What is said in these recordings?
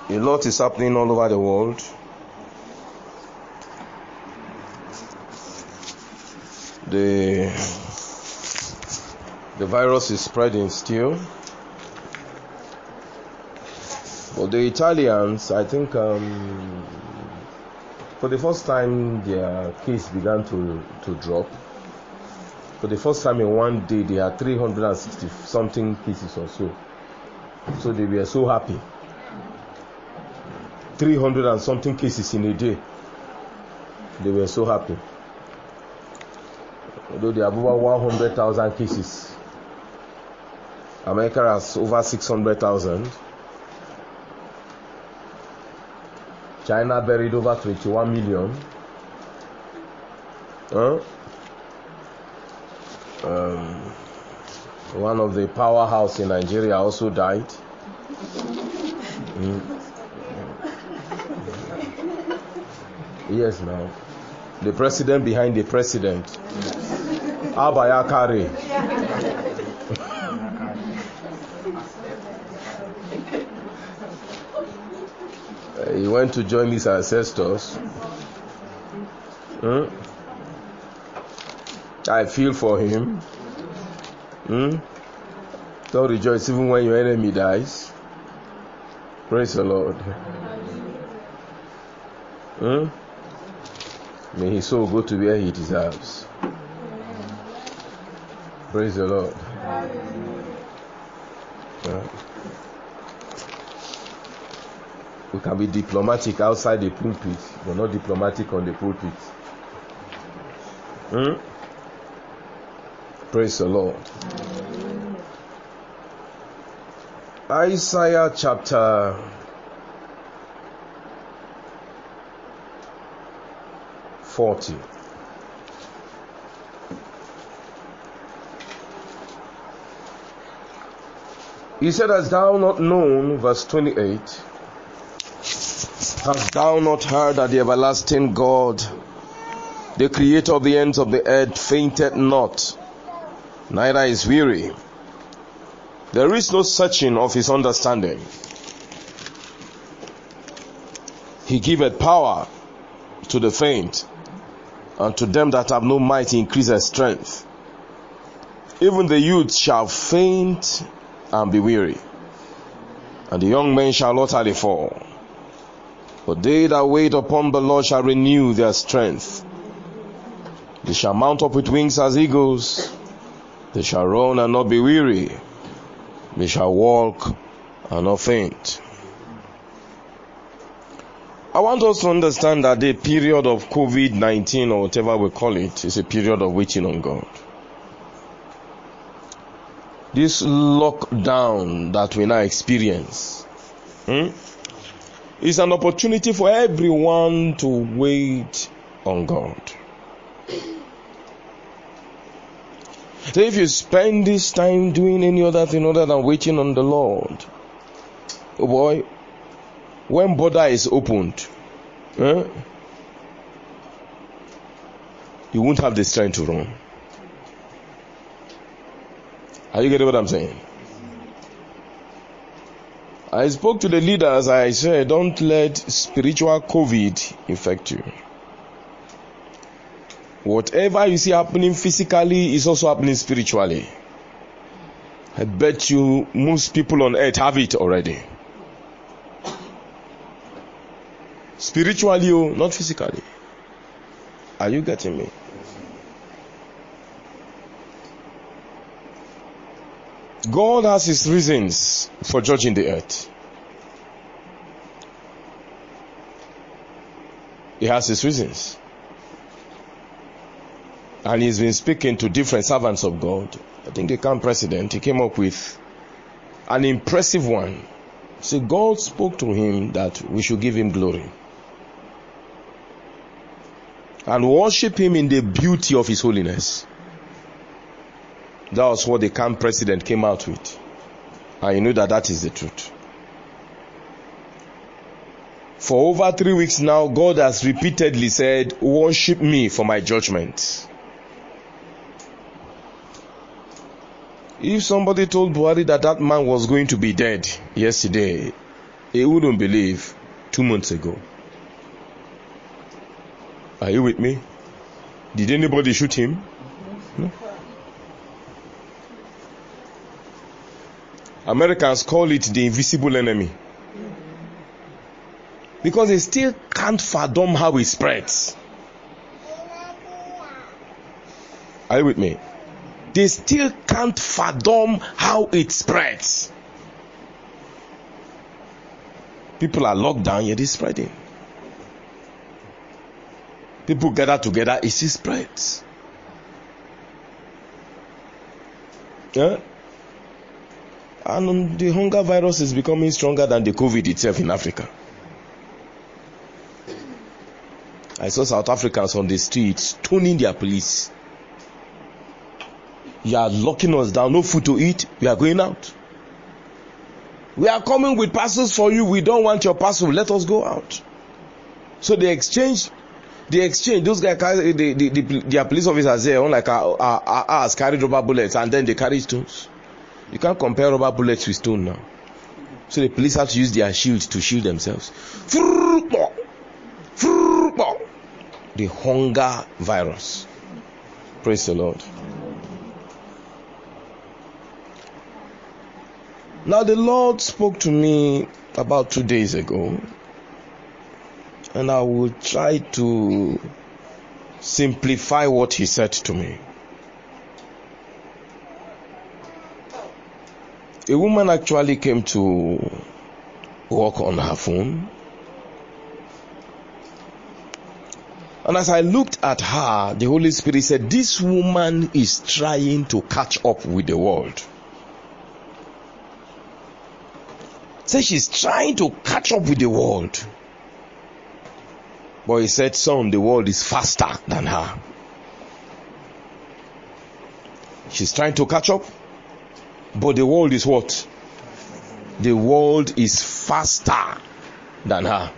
A lot is happening all over the world. The virus is spreading still. But the Italians, I think, for the first time, their case began to drop. For the first time in one day, they had 360 something cases or so. So they were so happy. 300 and something cases in a day. They were so happy. Although they have over 100,000 cases. America has over 600,000. China buried over 21 million. One of the powerhouse in Nigeria also died. Yes, now. The president behind the president. Abba Yakari. He went to join his ancestors. I feel for him. Don't rejoice even when your enemy dies. Praise the Lord. May his soul go to where he deserves. Praise the Lord. We can be diplomatic outside the pulpit, but not diplomatic on the pulpit. Praise the Lord. Isaiah chapter 40. He said, "Hast thou not known," verse 28, "hast thou not heard that the everlasting God, the creator of the ends of the earth, fainted not, neither is weary? There is no searching of his understanding. He giveth power to the faint, and to them that have no might he increaseth strength. Even the youth shall faint and be weary, and the young men shall utterly fall. But they that wait upon the Lord shall renew their strength. They shall mount up with wings as eagles. They shall run and not be weary. They shall walk and not faint." I want us to understand that the period of COVID-19, or whatever we call it, is a period of waiting on God. This lockdown that we now experience is an opportunity for everyone to wait on God. So if you spend this time doing any other thing other than waiting on the Lord, oh boy, when border is opened, you won't have the strength to run. Are you getting what I'm saying? I spoke to the leaders. I said, don't let spiritual COVID infect you. Whatever you see happening physically is also happening spiritually. I bet you most people on earth have it already. Spiritually, not physically. Are you getting me? God has his reasons for judging the earth. He has his reasons. And he's been speaking to different servants of God. I think the current president, he came up with an impressive one. So God spoke to him that we should give him glory and worship him in the beauty of his holiness. That was what the current president came out with. And you know that is the truth. For over 3 weeks now, God has repeatedly said, worship me for my judgment. If somebody told Buhari that man was going to be dead yesterday, He wouldn't believe 2 months ago. Are you with me? Did anybody shoot him? No. Americans call it the invisible enemy. Because they still can't fathom how it spreads. Are you with me? They still can't fathom how it spreads. People are locked down, yet it's spreading. People gather together, it still spreads. Yeah? And the hunger virus is becoming stronger than the COVID itself in Africa. I saw South Africans on the streets stoning their police. You are locking us down, no food to eat, we are going out. We are coming with parcels for you, we don't want your parcel, let us go out. So they exchange, those guys carry their police officers there, unlike ours, carry rubber bullets and then they carry stones. You can't compare rubber bullets with stone now. So the police have to use their shields to shield themselves. The hunger virus. Praise the Lord. Now the Lord spoke to me about 2 days ago, and I will try to simplify what he said to me. A woman actually came to work on her phone, and as I looked at her, the Holy Spirit said, this woman is trying to catch up with the world. Say she's trying to catch up with the world. But he said, son, the world is faster than her. She's trying to catch up, but the world is what? The world is faster than her.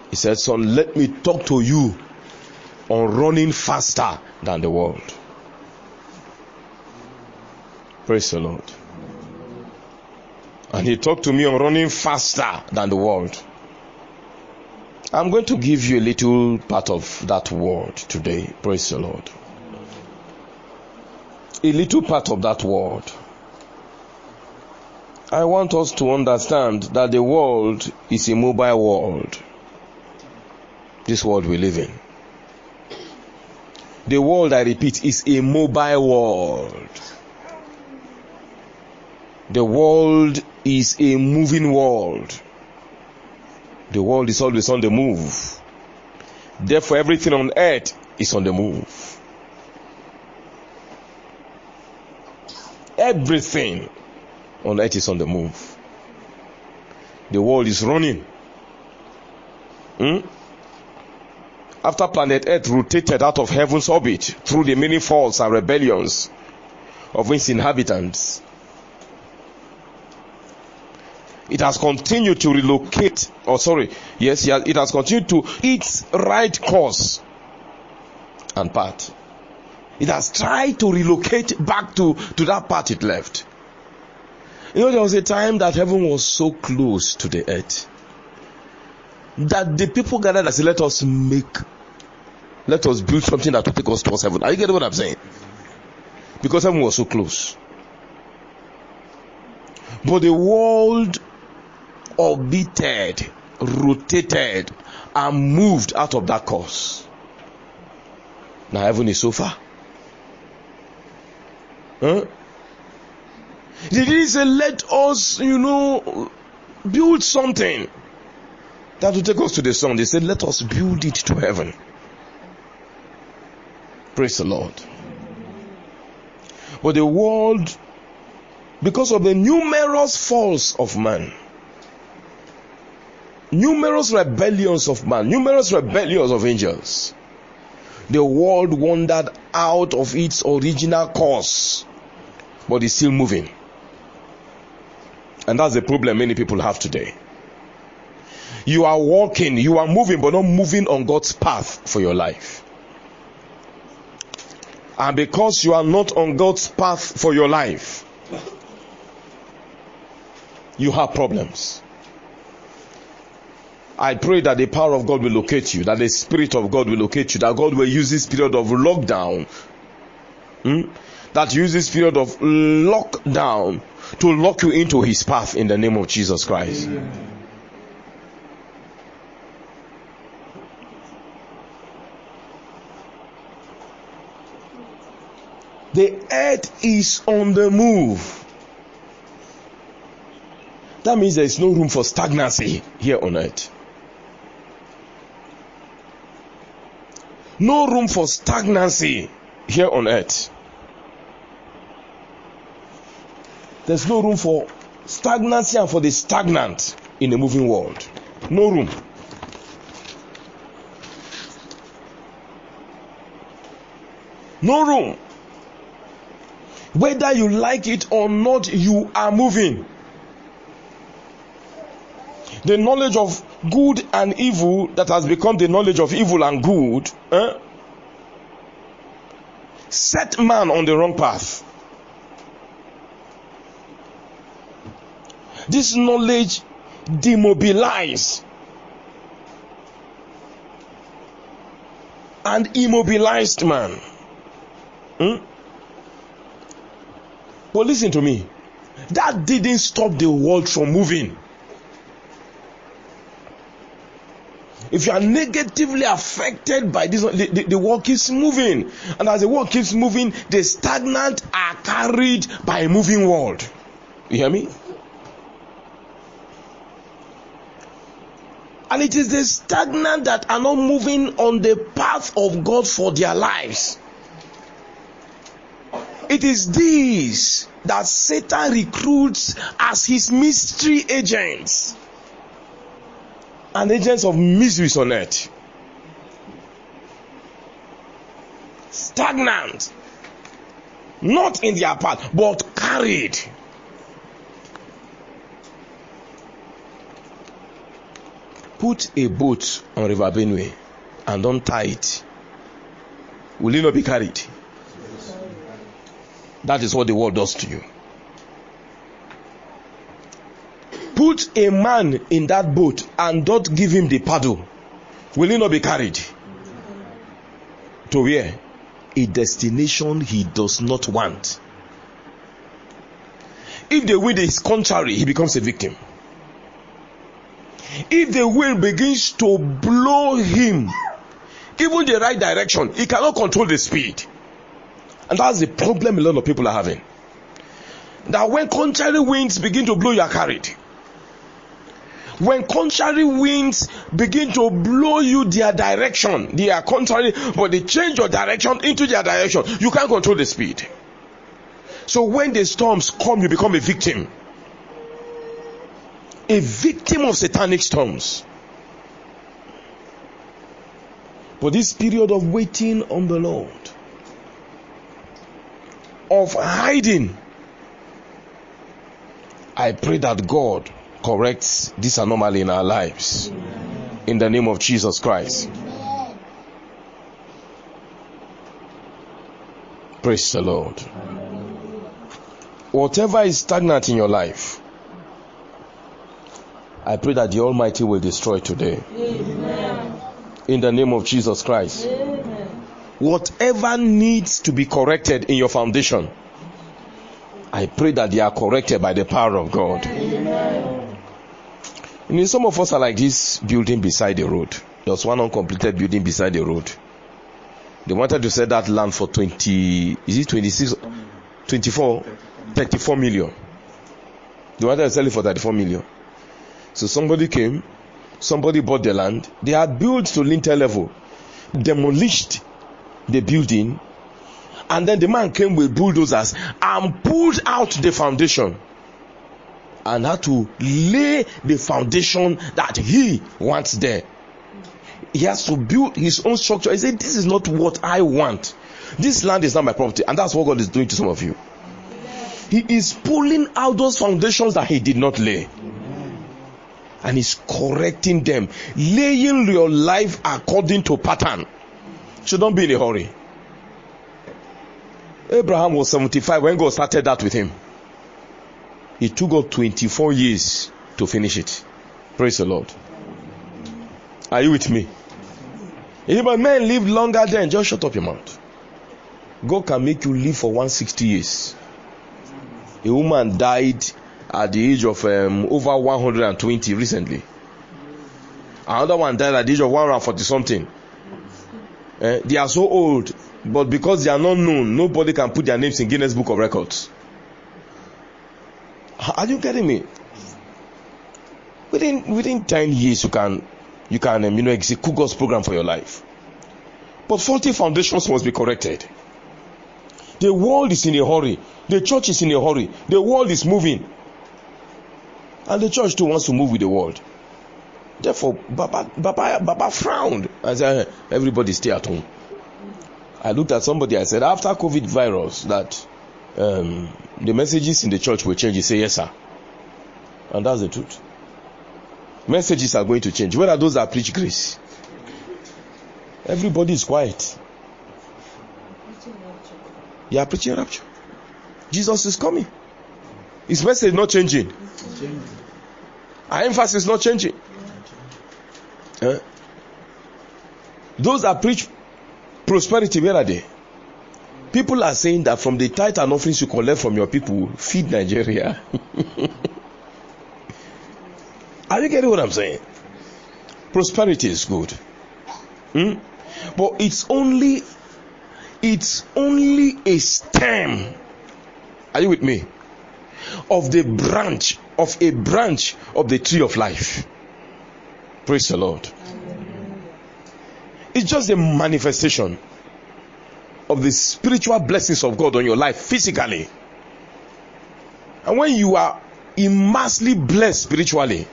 He said, son, let me talk to you on running faster than the world. Praise the Lord. And he talked to me on running faster than the world. I'm going to give you a little part of that word today. Praise the Lord. A little part of that word. I want us to understand that the world is a mobile world. This world we live in. The world, I repeat, is a mobile world. The world is a moving world. The world is always on the move. Therefore, everything on earth is on the move. Everything on earth is on the move. The world is running. After planet Earth rotated out of heaven's orbit through the many falls and rebellions of its inhabitants, it has continued to relocate, it has continued to its right course and path. It has tried to relocate back to that path it left. You know, there was a time that heaven was so close to the earth that the people gathered and said, let us build something that will take us towards heaven. Are you getting what I'm saying? Because heaven was so close. But the world orbited, rotated, and moved out of that course. Now heaven is so far. They didn't say, let us, build something that will take us to the sun. They said, let us build it to heaven. Praise the Lord. But the world, because of the numerous falls of man, numerous rebellions of man, numerous rebellions of angels, the world wandered out of its original course, but is still moving. And that's the problem many people have today. You are walking, you are moving, but not moving on God's path for your life. And because you are not on God's path for your life, you have problems. I pray that the power of God will locate you, that the Spirit of God will locate you, that God will use this period of lockdown, that use this period of lockdown to lock you into His path in the name of Jesus Christ. Amen. The earth is on the move. That means there is no room for stagnancy here on earth. No room for stagnancy here on earth. There's no room for stagnancy and for the stagnant in a moving world. No room. No room. Whether you like it or not, you are moving. The knowledge of good and evil that has become the knowledge of evil and good set man on the wrong path. This knowledge demobilized and immobilized man. But listen to me, that didn't stop the world from moving. If you are negatively affected by this, the world keeps moving. And as the world keeps moving, the stagnant are carried by a moving world. You hear me? And it is the stagnant that are not moving on the path of God for their lives. It is these that Satan recruits as his mystery agents and agents of miseries on earth. Stagnant, not in their path, but carried. Put a boat on River Benue and don't tie it. Will it not be carried? That is what the world does to you. Put a man in that boat and don't give him the paddle. Will he not be carried? To where? A destination he does not want. If the wind is contrary, he becomes a victim. If the wind begins to blow him, even the right direction, he cannot control the speed. And that's the problem a lot of people are having. That when contrary winds begin to blow, you are carried. When contrary winds begin to blow you their direction, they are contrary, but they change your direction into their direction. You can't control the speed. So when the storms come, you become a victim. A victim of satanic storms. But this period of waiting on the Lord, of hiding, I pray that God corrects this anomaly in our lives. Amen. In the name of Jesus Christ. Amen. Praise the Lord. Amen. Whatever is stagnant in your life, I pray that the Almighty will destroy today. Amen. In the name of Jesus Christ. Amen. Whatever needs to be corrected in your foundation, I pray that they are corrected by the power of God. Amen. You know, some of us are like this building beside the road. There was one uncompleted building beside the road. They wanted to sell that land for 34 million. They wanted to sell it for 34 million. So somebody came, somebody bought the land. They had built to lintel level, demolished the building, and then the man came with bulldozers and pulled out the foundation and had to lay the foundation that he wants there. He has to build his own structure. He said, this is not what I want. This land is not my property. And that's what God is doing to some of you. He is pulling out those foundations that he did not lay. And he's correcting them, laying your life according to pattern. So don't be in a hurry. Abraham was 75 when God started that with him. It took God 24 years to finish it. Praise the Lord. Are you with me? If a man lived longer then, just shut up your mouth. God can make you live for 160 years. A woman died at the age of over 120 recently. Another one died at the age of 140 something. They are so old, but because they are not known, nobody can put their names in Guinness Book of Records. Are you getting me? Within 10 years, you can execute God's program for your life. But faulty foundations must be corrected. The world is in a hurry. The church is in a hurry. The world is moving. And the church too wants to move with the world. Therefore, Baba frowned and said, everybody stay at home. I looked at somebody, I said, after COVID virus, that the messages in the church will change. He said, yes, sir. And that's the truth. Messages are going to change. Where are those that preach grace? Everybody is quiet. You are preaching rapture. Jesus is coming. His message is not changing. Our emphasis is not changing. Those that preach prosperity, where are they? People are saying that from the tithe and offerings you collect from your people, feed Nigeria. Are you getting what I'm saying? Prosperity is good. But it's only a stem. Are you with me? Of a branch of the tree of life. Praise the Lord. It's just a manifestation of the spiritual blessings of God on your life physically. And when you are immensely blessed spiritually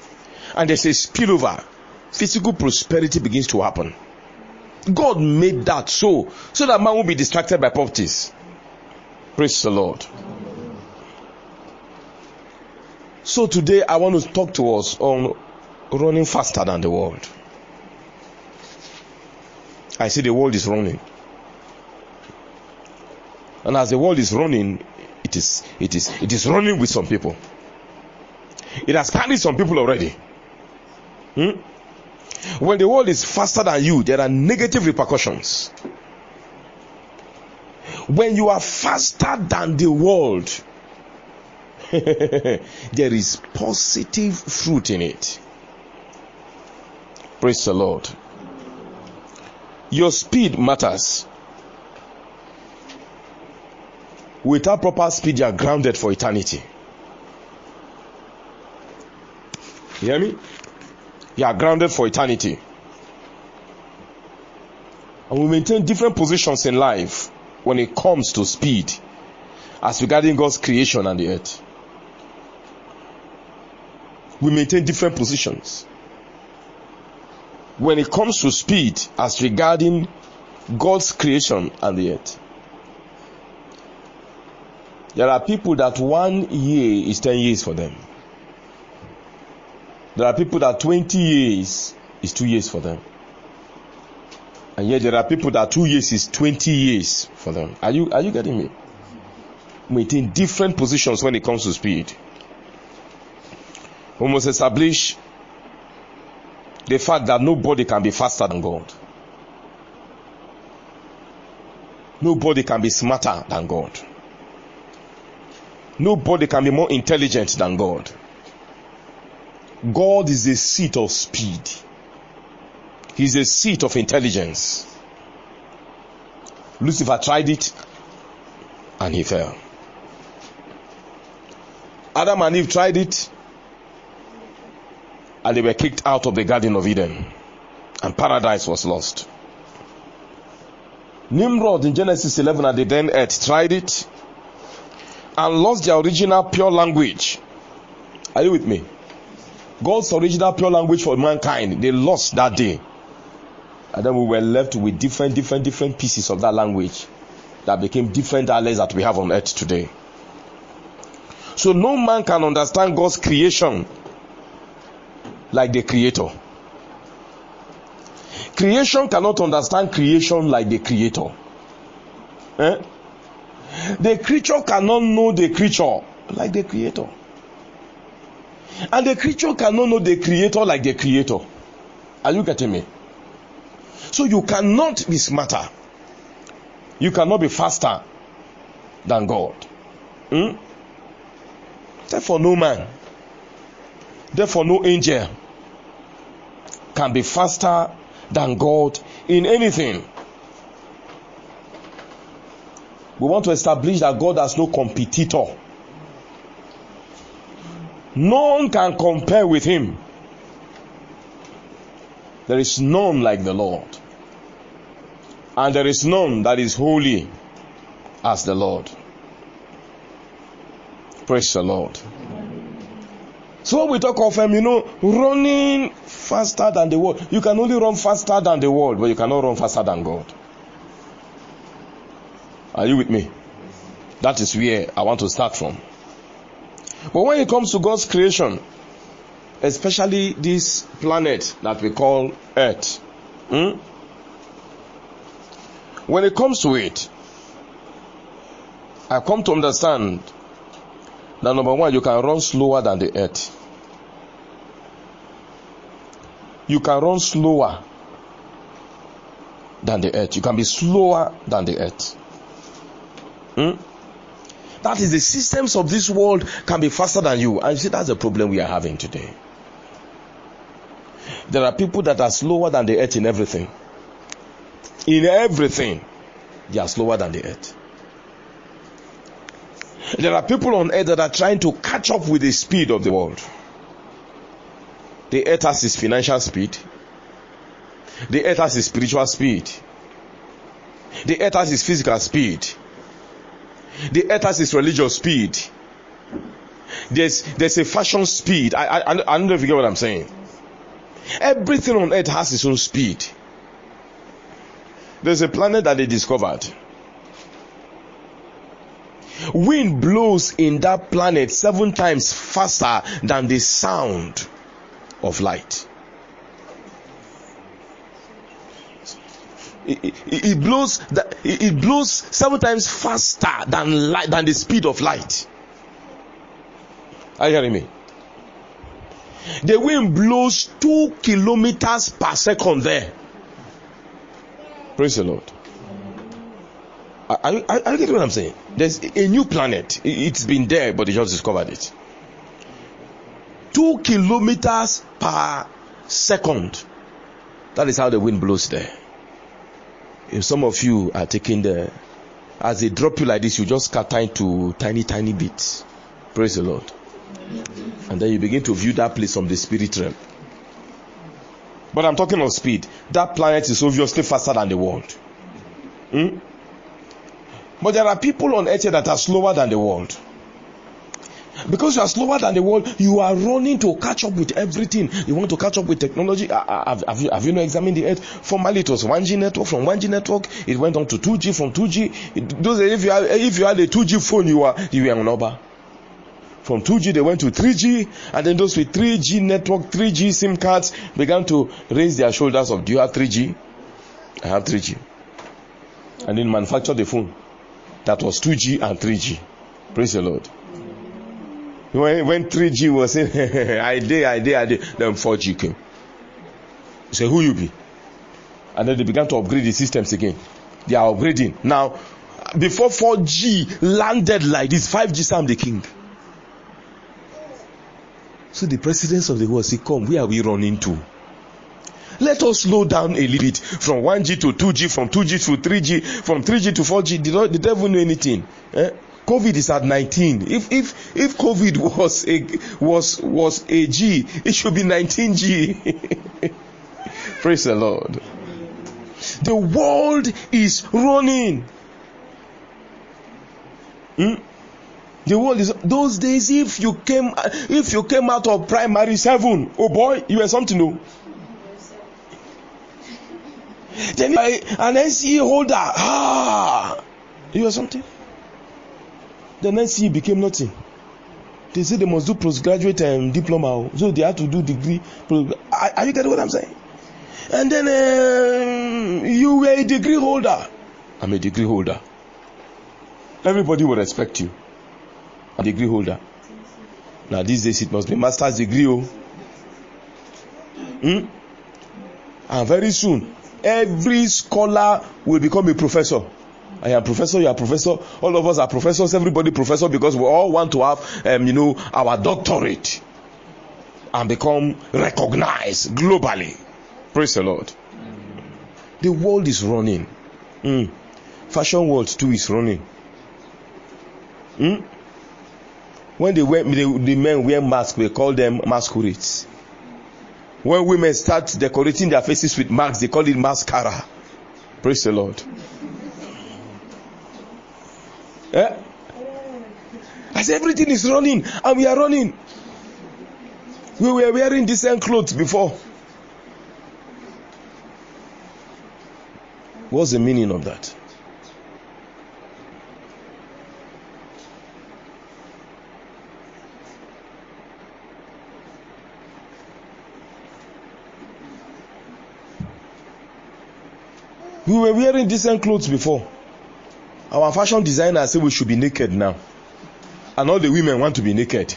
and there's a spillover, physical prosperity begins to happen. God made that so that man won't be distracted by properties. Praise the Lord. So today I want to talk to us on running faster than the world. I say the world is running. And as the world is running, it is running with some people. It has carried some people already. When the world is faster than you, there are negative repercussions. When you are faster than the world, there is positive fruit in it. Praise the Lord. Your speed matters. Without proper speed, you are grounded for eternity. You hear me? You are grounded for eternity. And we maintain different positions in life when it comes to speed as regarding God's creation and the earth. We maintain different positions when it comes to speed as regarding God's creation and the earth. There are people that 1 year is 10 years for them. There are people that 20 years is 2 years for them. And yet there are people that 2 years is 20 years for them. Are you getting me? Maintain different positions when it comes to speed. We must establish the fact that nobody can be faster than God. Nobody can be smarter than God. Nobody can be more intelligent than God. God is a seat of speed. He's a seat of intelligence. Lucifer tried it and he fell. Adam and Eve tried it and they were kicked out of the Garden of Eden and paradise was lost. Nimrod in Genesis 11 at the then earth tried it and lost their original pure language. Are you with me? God's original pure language for mankind, they lost that day. And then we were left with different pieces of that language that became different dialects that we have on earth today. So no man can understand God's creation like the creator. Creation cannot understand creation like the creator. The creature cannot know the creature like the creator. And the creature cannot know the creator like the creator. Are you getting me? So you cannot be smarter. You cannot be faster than God. Therefore no man, therefore no angel can be faster than God in anything. We want to establish that God has no competitor. None can compare with him. There is none like the Lord. And there is none that is holy as the Lord. Praise the Lord. So when we talk of running faster than the world, you can only run faster than the world, but you cannot run faster than God. Are you with me? That is where I want to start from. But when it comes to God's creation, especially this planet that we call Earth, when it comes to it, I come to understand that number one, you can run slower than the Earth. You can run slower than the Earth. You can be slower than the Earth. That is, the systems of this world can be faster than you. And you see, that's the problem we are having today. There are people that are slower than the Earth in everything. In everything, they are slower than the Earth. There are people on Earth that are trying to catch up with the speed of the world. The Earth has its financial speed. The Earth has its spiritual speed. The Earth has its physical speed. The Earth has its religious speed. There's a fashion speed. I don't know if you get what I'm saying. Everything on Earth has its own speed. There's a planet that they discovered. Wind blows in that planet 7 times faster than the sound of light. It blows 7 times faster than light, than the speed of light. Are you hearing me? The wind blows 2 kilometers per second there. Praise the Lord. Are you getting what I'm saying? There's a new planet. It's been there, but they just discovered it. 2 kilometers per second. That is how the wind blows there. If some of you are taking as they drop you like this, you just scatter into tiny bits. Praise the Lord. And then you begin to view that place from the spirit realm. But I'm talking of speed. That planet is obviously faster than the world. But there are people on Earth that are slower than the world. Because you are slower than the world, you are running to catch up with everything. You want to catch up with technology. Have you not examined the Earth? Formerly it was 1G network. From 1G network, it went on to 2G. From 2G, if you had a 2G phone, you were on number. From 2G, they went to 3G, and then those with 3G network, 3G SIM cards began to raise their shoulders of, do you have 3G? I have 3G. And then manufactured the phone that was 2G and 3G. Praise the Lord. When 3G was in, I did, then 4G came. You say, who you be? And then they began to upgrade the systems again. They are upgrading. Now, before 4G landed like this, 5G sound the king. So the presidents of the world say, come, where are we running to? Let us slow down a little bit. From 1G to 2G, from 2G to 3G, from 3G to 4G. They don't even know anything. COVID is at 19. If COVID was a G, it should be 19G. Praise the Lord. The world is running. The world is, those days, if you came out of primary 7, oh boy, you were something new. Then an NCE holder, you were something. The NCE became nothing. They said they must do postgraduate diploma, so they had to do degree. Are you getting what I'm saying? And then you were a degree holder. I'm a degree holder. Everybody will respect you. A degree holder. Now these days it must be master's degree. And very soon, every scholar will become a professor. I am professor, you are professor, all of us are professors, everybody professor, because we all want to have our doctorate and become recognized globally. Praise the Lord. The world is running. Fashion world too is running. When the men wear masks, they call them masquerades. When women start decorating their faces with masks, they call it mascara. Praise the Lord. As everything is running, and we are running. We were wearing decent clothes before. What's the meaning of that? We were wearing decent clothes before. Our fashion designer said we should be naked now. And all the women want to be naked.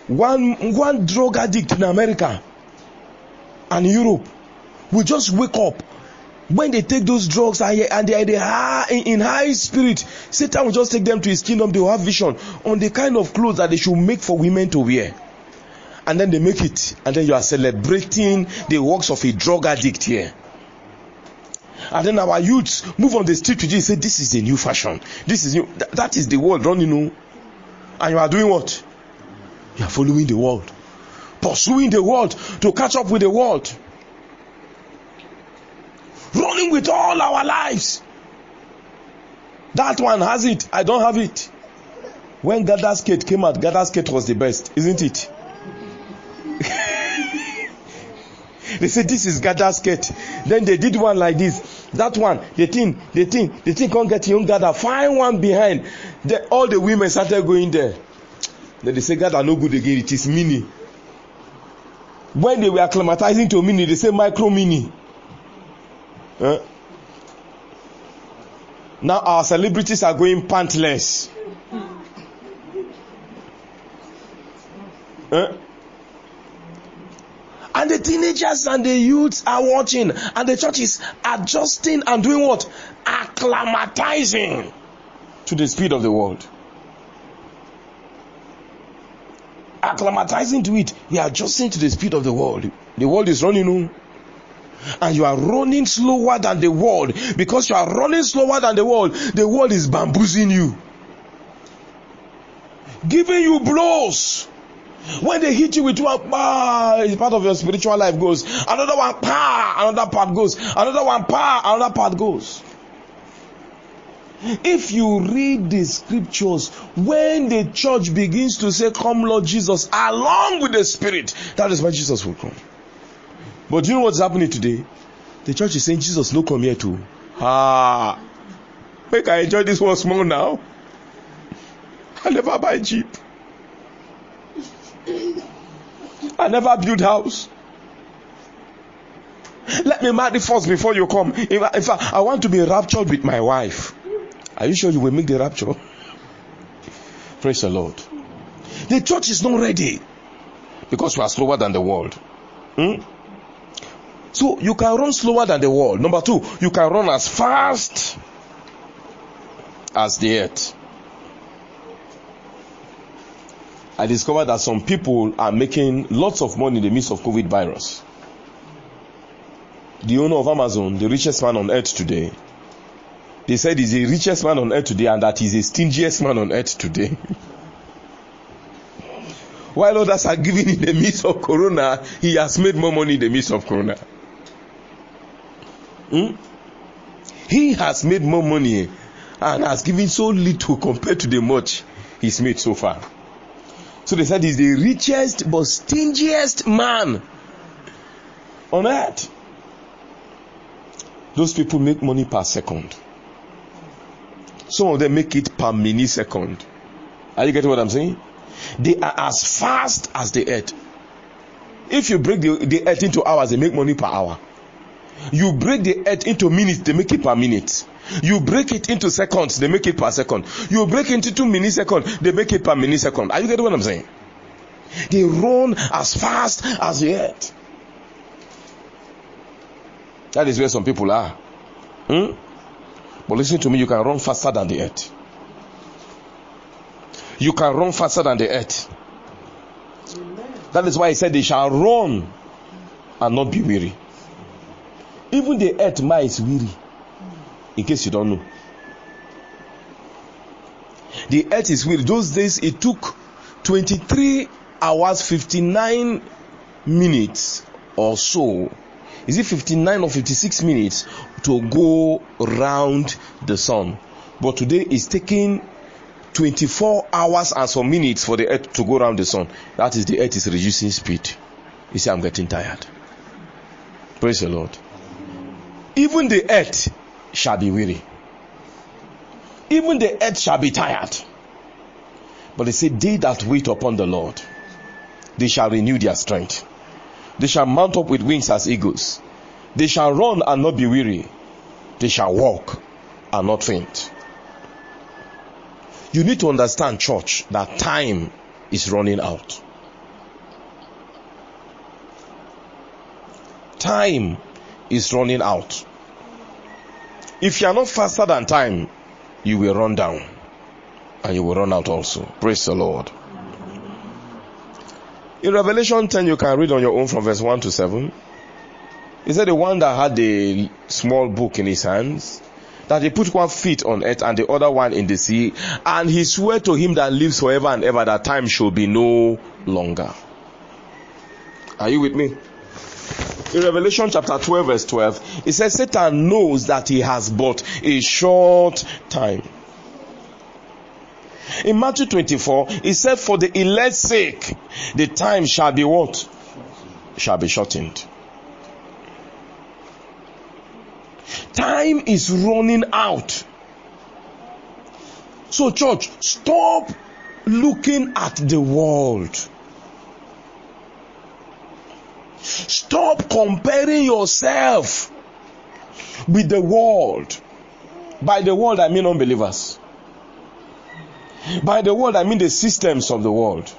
One drug addict in America and Europe will just wake up. When they take those drugs and they are in high spirit, Satan will just take them to his kingdom. They will have vision on the kind of clothes that they should make for women to wear. And then they make it. And then you are celebrating the works of a drug addict here. And then our youths move on the street with you and say, this is the new fashion. This is new. That is the world running. And you are doing what? You are following the world. Pursuing the world to catch up with the world. Running with all our lives. That one has it. I don't have it. When Gather Skate came out, Gather Skate was the best, isn't it? They said this is Gather Skate. Then they did one like this. That one, the thing can't get young Gather. Find one behind. All the women started going there. Then they say Gather no good again. It is mini. When they were acclimatizing to mini, they say micro mini. Now our celebrities are going pantless. And the teenagers and the youths are watching, and the church is adjusting and doing what? Acclimatizing to the speed of the world. Acclimatizing to it. You are adjusting to the speed of the world. The world is running, and you are running slower than the world. Because you are running slower than the world is bamboozling you, giving you blows. When they hit you with one, it's part of your spiritual life goes. Another one, another part goes. Another one, another part goes. If you read the scriptures, when the church begins to say, come Lord Jesus, along with the Spirit, that is when Jesus will come. But do you know what's happening today? The church is saying, Jesus, no come here too. Make I enjoy this one small now. I never buy cheap. I never build house. Let me marry first before you come. In fact, I want to be raptured with my wife. Are you sure you will make the rapture? Praise the Lord. The church is not ready because we are slower than the world. So you can run slower than the world. Number two, you can run as fast as the earth. I discovered that some people are making lots of money in the midst of COVID virus. The owner of Amazon, the richest man on earth today, they said he's the richest man on earth today and that he's the stingiest man on earth today. While others are giving in the midst of Corona, he has made more money in the midst of Corona. He has made more money and has given so little compared to the much he's made so far. So they said he's the richest but stingiest man on earth. Those people make money per second. Some of them make it per millisecond. Are you getting what I'm saying? They are as fast as the earth. If you break the earth into hours, they make money per hour. You break the earth into minutes, they make it per minute. You break it into seconds, they make it per second. You break it into milliseconds, they make it per millisecond. Are you getting what I'm saying? They run as fast as the earth. That is where some people are. But listen to me, you can run faster than the earth. You can run faster than the earth. That is why he said they shall run and not be weary. Even the earth is weary. In case you don't know. The earth is weary. Those days it took 23 hours 59 minutes or so. Is it 59 or 56 minutes to go round the sun? But today it's taking 24 hours and some minutes for the earth to go around the sun. That is, the earth is reducing speed. You see, I'm getting tired. Praise the Lord. Even the earth shall be weary. Even the earth shall be tired. But they say, they that wait upon the Lord, they shall renew their strength. They shall mount up with wings as eagles. They shall run and not be weary. They shall walk and not faint. You need to understand, church, that time is running out. Time is running out. If you are not faster than time, you will run down and you will run out also. Praise the Lord. In Revelation 10, you can read on your own from verse 1 to 7. He said the one that had a small book in his hands, that he put one feet on earth and the other one in the sea, and he swore to him that lives forever and ever that time shall be no longer. Are you with me? In Revelation chapter 12 verse 12, it says Satan knows that he has but a short time. In Matthew 24, it said, for the elect's sake, the time shall be what? Shall be shortened. Time is running out. So church, stop looking at the world. Stop comparing yourself with the world. By the world, I mean unbelievers. By the world, I mean the systems of the world.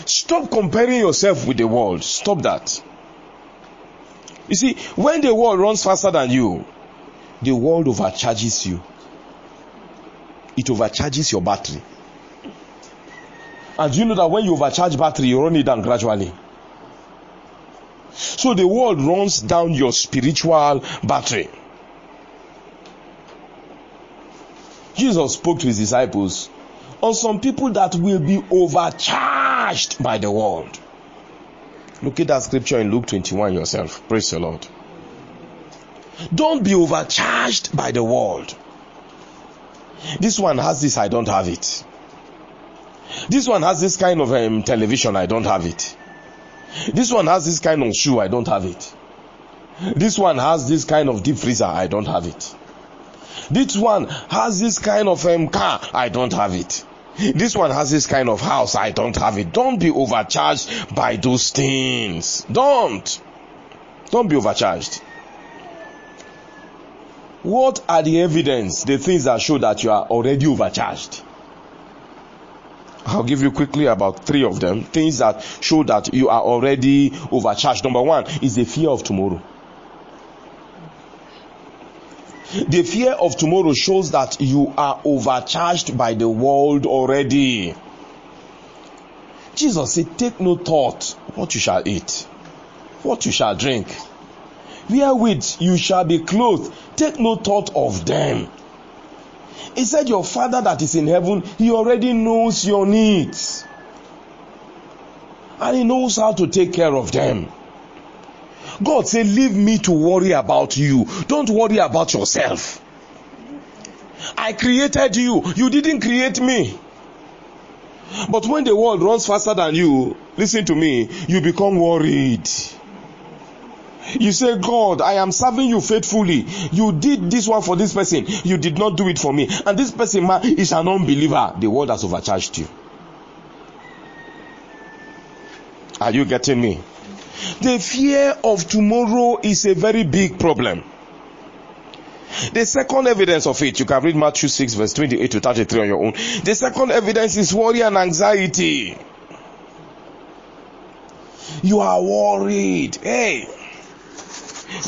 Stop comparing yourself with the world. Stop that. You see, when the world runs faster than you, the world overcharges you. It overcharges your battery. And you know that when you overcharge battery, you run it down gradually. So the world runs down your spiritual battery. Jesus spoke to his disciples on some people that will be overcharged by the world. Look at that scripture in Luke 21 yourself. Praise the Lord. Don't be overcharged by the world. This one has this, I don't have it. This one has this kind of television, I don't have it. This one has this kind of shoe, I don't have it. This one has this kind of deep freezer, I don't have it. This one has this kind of car, I don't have it. This one has this kind of house, I don't have it. Don't be overcharged by those things. Don't be overcharged. What are the evidence, the things that show that you are already overcharged? I'll give you quickly about 3 of them. Things that show that you are already overcharged. Number 1 is the fear of tomorrow. The fear of tomorrow shows that you are overcharged by the world already. Jesus said, take no thought what you shall eat, what you shall drink, wherewith you shall be clothed. Take no thought of them. He said, your Father that is in heaven, he already knows your needs. And he knows how to take care of them. God said, leave me to worry about you. Don't worry about yourself. I created you. You didn't create me. But when the world runs faster than you, listen to me, you become worried. You say, God, I am serving you faithfully. You did this one for this person. You did not do it for me. And this person is an unbeliever. The world has overcharged you. Are you getting me? The fear of tomorrow is a very big problem. The second evidence of it, you can read Matthew 6 verse 28 to 33 on your own. The second evidence is worry and anxiety. You are worried. Hey,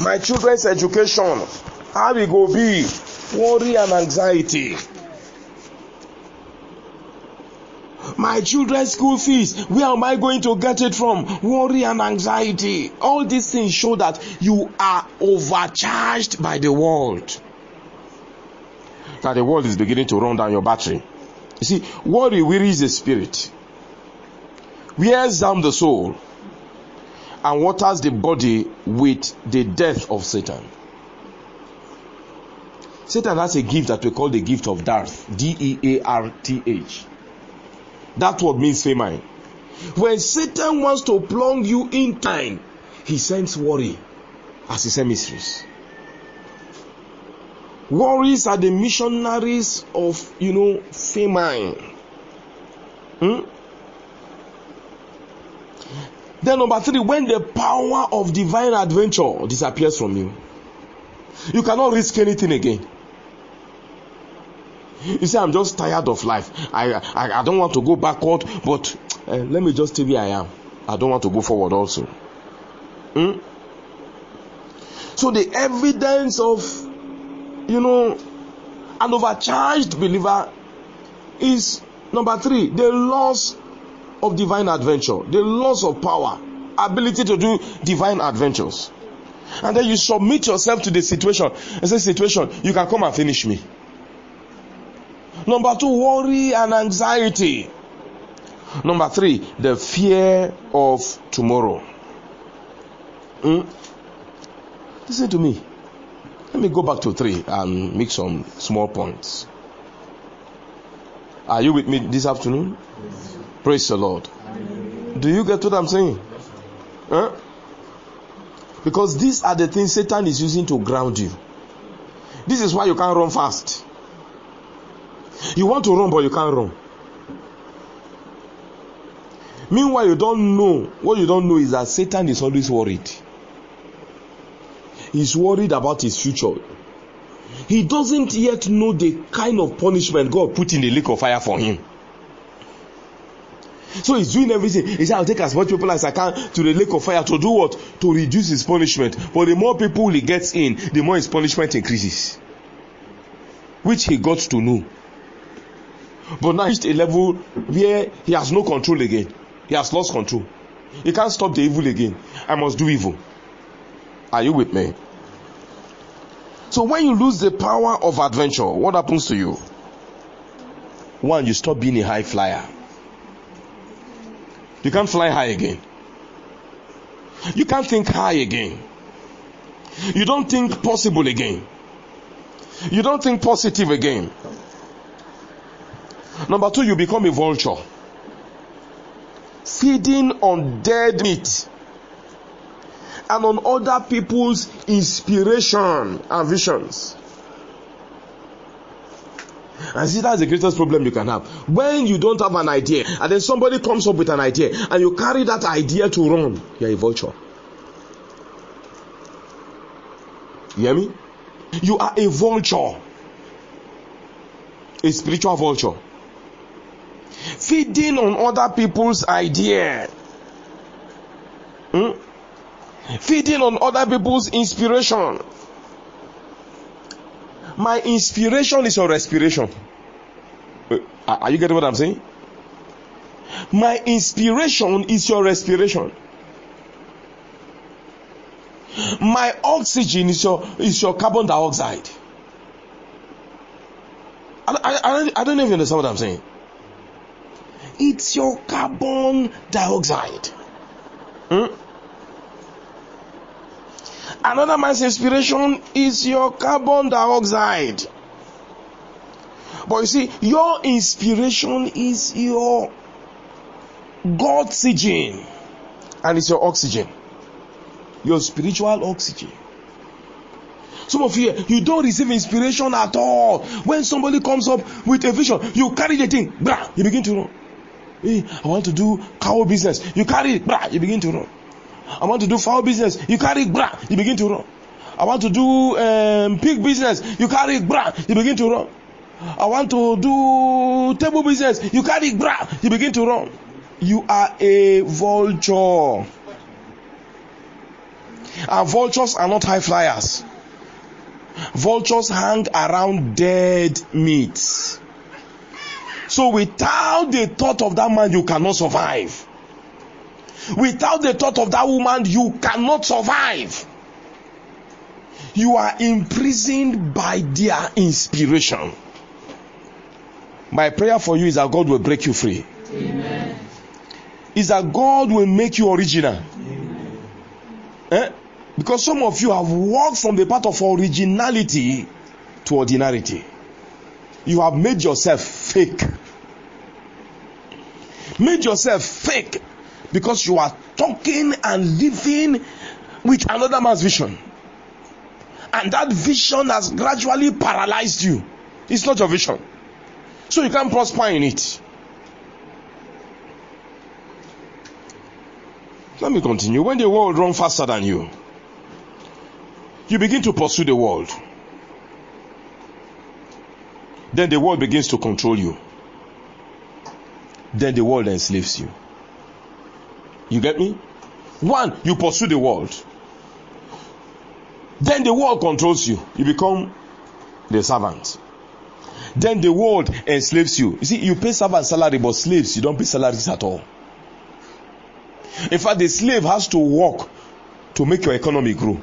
my children's education, how it go be? Worry and anxiety. My children's school fees, where am I going to get it from? Worry and anxiety. All these things show that you are overcharged by the world. That the world is beginning to run down your battery. You see, worry wearies the spirit, wears down the soul, and waters the body with the death of Satan. Satan has a gift that we call the gift of Darth. D-E-A-R-T-H. That word means famine. When Satan wants to plunge you in time, he sends worry as his emissaries. Worries are the missionaries of, famine. Then number 3, when the power of divine adventure disappears from you, you cannot risk anything again. You say, I'm just tired of life. I don't want to go backward, but let me just stay where I am. I don't want to go forward also. So the evidence of, an overcharged believer is number 3, the loss of divine adventure, the loss of power, ability to do divine adventures. And then you submit yourself to the situation and say, situation, you can come and finish me. Number 2, worry and anxiety. Number 3, the fear of tomorrow. Listen to me. Let me go back to 3 and make some small points. Are you with me this afternoon? Yes. Praise the Lord. Amen. Do you get what I'm saying? Huh? Because these are the things Satan is using to ground you. This is why you can't run fast. You want to run, but you can't run. Meanwhile, you don't know. What you don't know is that Satan is always worried. He's worried about his future. He doesn't yet know the kind of punishment God put in the lake of fire for him. So he's doing everything. He said, I'll take as much people as I can to the lake of fire to do what? To reduce his punishment. But the more people he gets in, the more his punishment increases. Which he got to know. But now he's at a level where he has no control again. He has lost control. He can't stop the evil again. I must do evil. Are you with me? So when you lose the power of adventure, what happens to you? 1, you stop being a high flyer. You can't fly high again. You can't think high again. You don't think possible again. You don't think positive again. Number 2, you become a vulture, feeding on dead meat and on other people's inspiration and visions. And see, that's the greatest problem you can have. When you don't have an idea and then somebody comes up with an idea and you carry that idea to run, you're a vulture. You hear me? You are a vulture, a spiritual vulture, feeding on other people's idea, feeding on other people's inspiration. My inspiration is your respiration. Are you getting what I'm saying? My inspiration is your respiration. My oxygen is your carbon dioxide. I don't know if you understand what I'm saying. It's your carbon dioxide. Another man's inspiration is your carbon dioxide. But you see, your inspiration is your God's-oxygen, and it's your oxygen, your spiritual oxygen. Some of you don't receive inspiration at all. When somebody comes up with a vision, you carry the thing, you begin to run. Hey, I want to do cow business. You carry it, you begin to run. I want to do fowl business. You carry bra, you begin to run. I want to do pig business. You carry bra, you begin to run. I want to do table business. You carry bra, you begin to run. You are a vulture. And vultures are not high flyers. Vultures hang around dead meat. So without the thought of that man, you cannot survive. Without the thought of that woman, you cannot survive. You are imprisoned by their inspiration. My prayer for you is that God will break you free. Amen. Is that God will make you original. Because some of you have walked from the path of originality to ordinarity. You have made yourself fake. Made yourself fake because you are talking and living with another man's vision. And that vision has gradually paralyzed you. It's not your vision. So you can't prosper in it. Let me continue. When the world runs faster than you, you begin to pursue the world. Then the world begins to control you. Then the world enslaves you. You get me? One, you pursue the world. Then the world controls you. You become the servant. Then the world enslaves you. You see, you pay servant salary, but slaves, you don't pay salaries at all. In fact, the slave has to work to make your economy grow.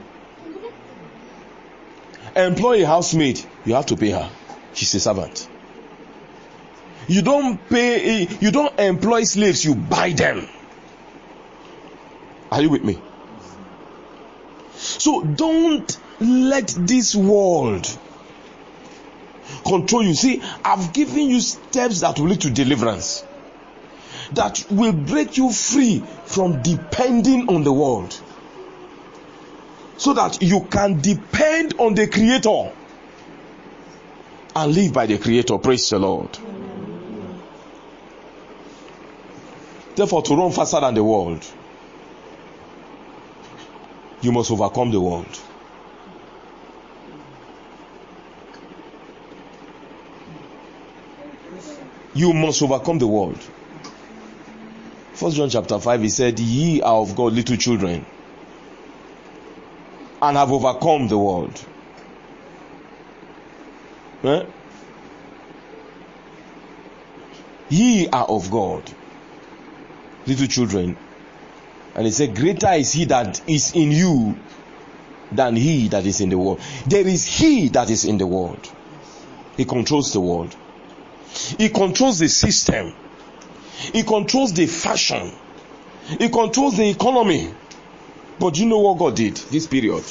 Employ a housemaid, you have to pay her. She's a servant. You don't employ slaves, you buy them. Are you with me? So don't let this world control you. See, I've given you steps that will lead to deliverance, that will break you free from depending on the world, so that you can depend on the Creator and live by the Creator. Praise the Lord. Therefore, to run faster than the world, you must overcome the world. You must overcome the world. 1 John chapter 5, he said, ye are of God, little children, and have overcome the world. Ye are of God, little children. And he said, greater is he that is in you than he that is in the world. There is he that is in the world. He controls the world. He controls the system. He controls the fashion. He controls the economy. But you know what God did this period?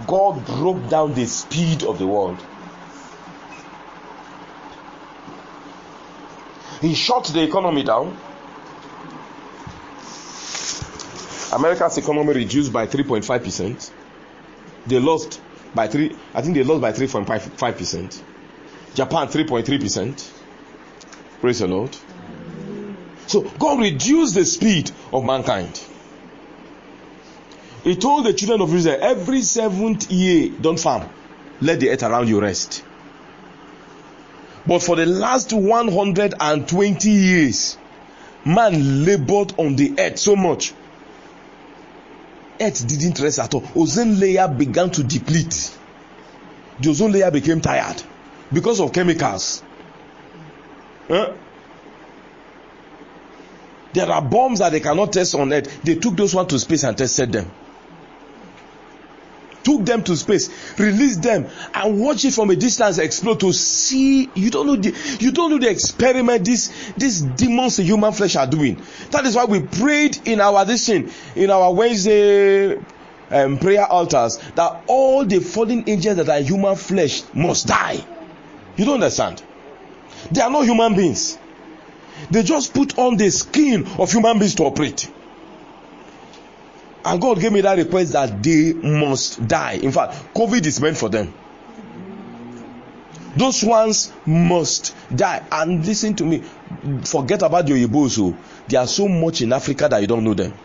God broke down the speed of the world. He shut the economy down. America's economy reduced by 3.5%. They lost by 3.5%. Japan 3.3%. Praise the Lord. So God reduced the speed of mankind. He told the children of Israel, every 7th year, don't farm. Let the earth around you rest. But for the last 120 years, man labored on the earth so much. Earth didn't rest at all. Ozone layer began to deplete. The ozone layer became tired because of chemicals. There are bombs that they cannot test on Earth. They took those ones to space and tested them. Took them to space, released them, and watch it from a distance explode to see. You don't know the experiment these demons in human flesh are doing. That is why we prayed in our Wednesday prayer altars that all the fallen angels that are human flesh must die. You don't understand? They are not human beings. They just put on the skin of human beings to operate. And God gave me that request that they must die. In fact, COVID is meant for them. Those ones must die. And listen to me, forget about your Igbo. They are so much in Africa that you don't know them.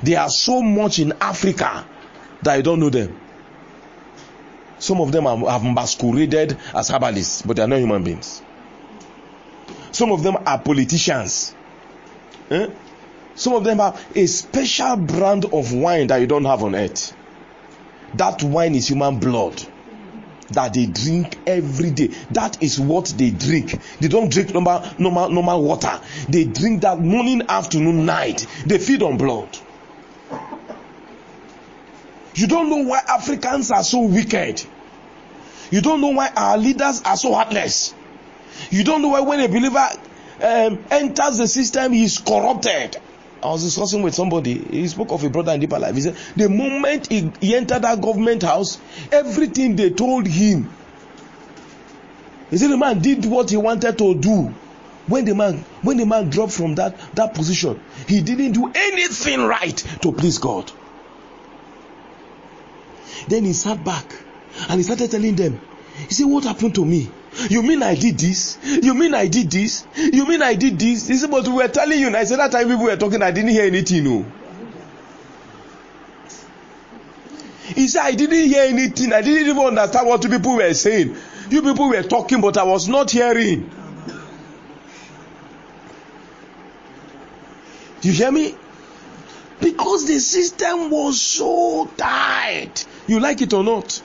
They are so much in Africa that you don't know them. Some of them have masqueraded as herbalists, but they are not human beings. Some of them are politicians. Some of them have a special brand of wine that you don't have on earth. That wine is human blood that they drink every day. That is what they drink. They don't drink normal water. They drink that morning, afternoon, night. They feed on blood. You don't know why Africans are so wicked. You don't know why our leaders are so heartless. You don't know why when a believer enters the system, he is corrupted. I was discussing with somebody. He spoke of a brother in deeper life. He said the moment he entered that government house, everything they told him, he said the man did what he wanted to do. When the man dropped from that position, he didn't do anything right to please God. Then he sat back and he started telling them, he said, what happened to me? You mean I did this? You mean I did this? You mean I did this? He said, but we were telling you. And I said, that time people were talking, I didn't hear anything. No. He said, I didn't hear anything. I didn't even understand what you people were saying. You people were talking, but I was not hearing. You hear me? Because the system was so tight. You like it or not?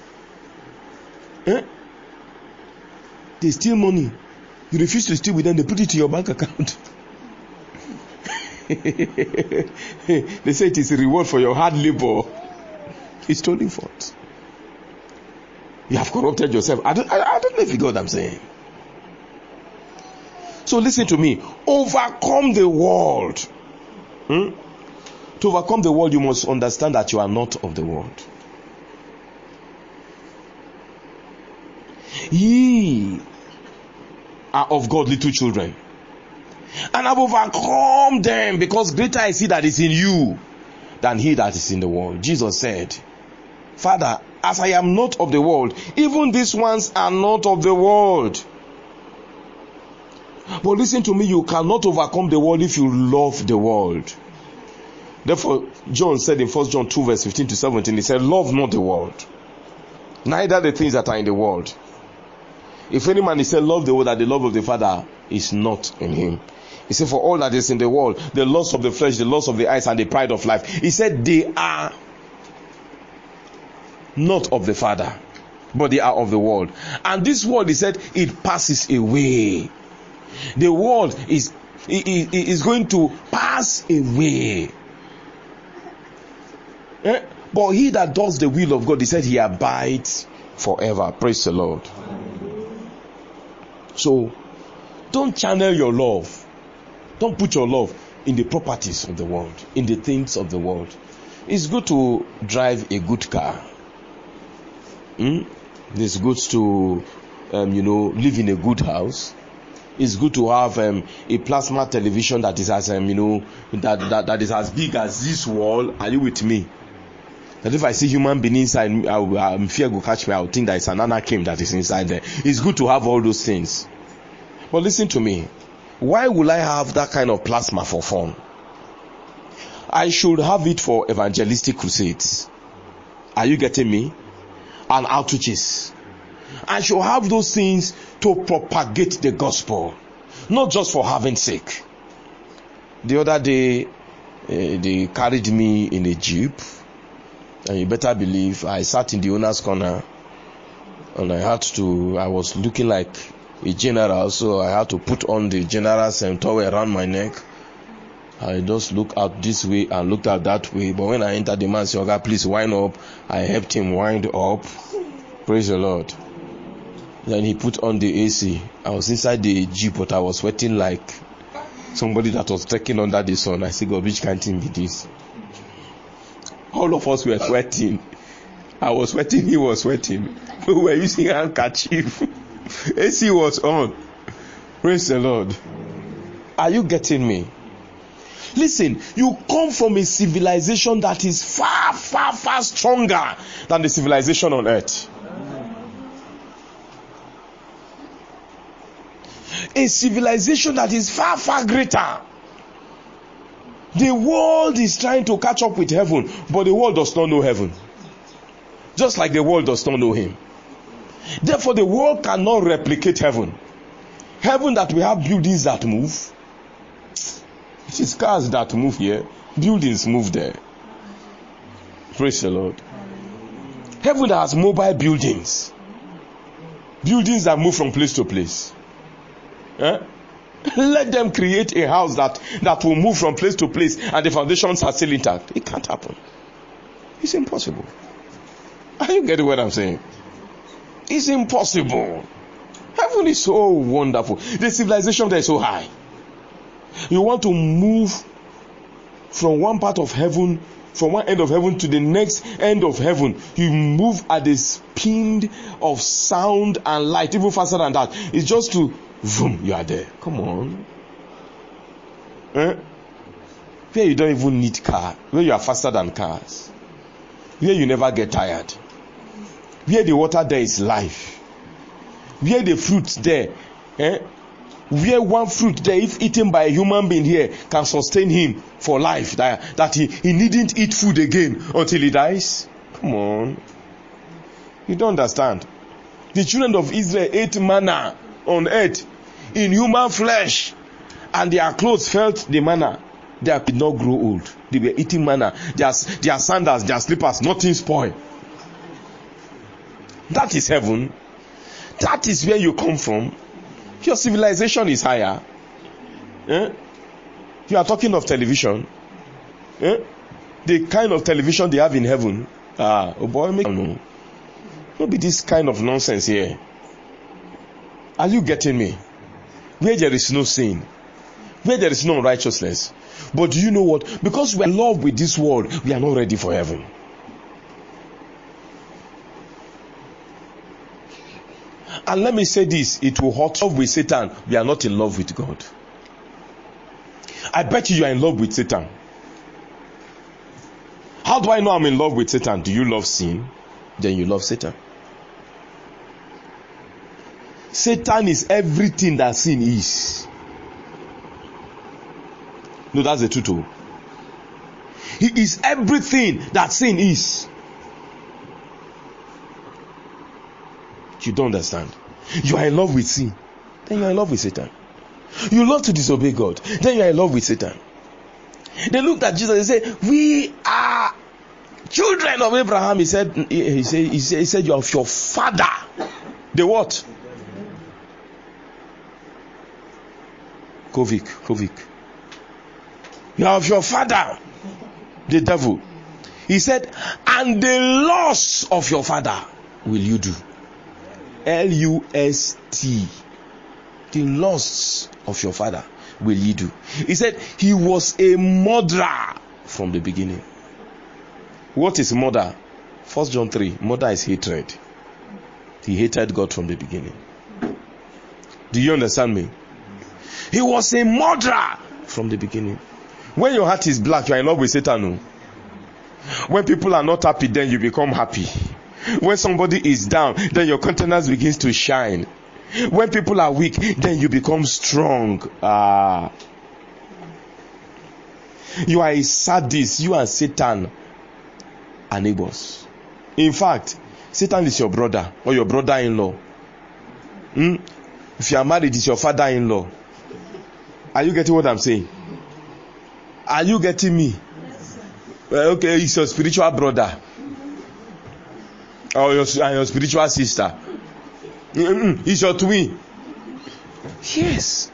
They steal money. You refuse to steal with them, they put it in your bank account. They say it is a reward for your hard labor. It's stolen forth. You have corrupted yourself. I don't know if you got what I'm saying. So listen to me. Overcome the world. To overcome the world, you must understand that you are not of the world. Ye are of God, little children, and have overcome them, because greater is he that is in you than he that is in the world. Jesus said, Father, as I am not of the world, even these ones are not of the world. But listen to me, you cannot overcome the world if you love the world. Therefore, John said in 1 John 2 verse 15 to 17, he said, love not the world, neither the things that are in the world. If any man is said, love the world, that the love of the Father is not in him. He said, for all that is in the world, the lust of the flesh, the lust of the eyes, and the pride of life, he said, they are not of the Father, but they are of the world. And this world, he said, it passes away. The world is going to pass away. But he that does the will of God, he said, he abides forever. Praise the Lord. So don't channel your love, don't put your love in the properties of the world, in the things of the world. It's good to drive a good car. It's good to live in a good house. It's good to have a plasma television that is as that is as big as this wall. Are you with me? That if I see human being inside, I'm fear go catch me. I will think that it's an anakim that is inside there. It's good to have all those things. But listen to me. Why will I have that kind of plasma for fun? I should have it for evangelistic crusades. Are you getting me? And outreaches. I should have those things to propagate the gospel, not just for having sake. The other day, they carried me in a jeep. And you better believe I sat in the owner's corner, and I was looking like a general, so I had to put on the general's towel around my neck. I just looked out this way and looked out that way. But when I entered, the man said, "Okay, please wind up." I helped him wind up. Praise the Lord. Then he put on the AC. I was inside the jeep, but I was sweating like somebody that was trekking under the sun. I said, God, which kind of thing be this? All of us were sweating. I was sweating, he was sweating. We were using handkerchief. AC was on. Praise the Lord. Are you getting me? Listen, you come from a civilization that is far, far, far stronger than the civilization on earth. A civilization that is far, far greater. The world is trying to catch up with heaven, but the world does not know heaven. Just like the world does not know him. Therefore, the world cannot replicate heaven. Heaven that we have buildings that move. It is cars that move here. Buildings move there. Praise the Lord. Heaven that has mobile buildings. Buildings that move from place to place. Let them create a house that will move from place to place and the foundations are still intact. It can't happen. It's impossible. Are you getting what I'm saying? It's impossible. Heaven is so wonderful. The civilization there is so high. You want to move from one part of heaven, from one end of heaven to the next end of heaven. You move at the speed of sound and light, even faster than that. It's just to, boom, you are there. Come on. Where you don't even need car, where you are faster than cars, where you never get tired, where the water there is life, where the fruit there, where one fruit there, if eaten by a human being here, can sustain him for life, that he needn't eat food again until he dies. Come on. You don't understand. The children of Israel ate manna on earth in human flesh, and their clothes felt the manna. They did not grow old. They were eating manna. Their sandals, their slippers, nothing spoiled. That is heaven. That is where you come from. Your civilization is higher. You are talking of television. The kind of television they have in heaven. Oh boy, no. Don't be this kind of nonsense here. Are you getting me? Where there is no sin, where there is no righteousness. But do you know what? Because we are in love with this world, we are not ready for heaven. And let me say this, it will hurt. Love with Satan, we are not in love with God. I bet you are in love with Satan. How do I know I'm in love with Satan? Do you love sin? Then you love Satan. Satan is everything that sin is. No, that's the truth. He is everything that sin is. You don't understand. You are in love with sin, then you are in love with Satan. You love to disobey God, then you are in love with Satan. They looked at Jesus and said, "We are children of Abraham." He said, "You are of your father." The what? Kovik. You are of your father, the devil. He said, "And the lusts of your father will you do." L-U-S-T. The lusts of your father will you do. He said he was a murderer from the beginning. What is murder? 1 John 3. Murder is hatred. He hated God from the beginning. Do you understand me? He was a murderer from the beginning. When your heart is black, you are in love with Satan. No? When people are not happy, then you become happy. When somebody is down, then your countenance begins to shine. When people are weak, then you become strong. You are a sadist. You and Satan are neighbors. In fact, Satan is your brother or your brother-in-law. If you are married, it's your father-in-law. Are you getting what I'm saying? Are you getting me? Yes, okay, it's your spiritual brother. Or your spiritual sister. It's your twin. Yes.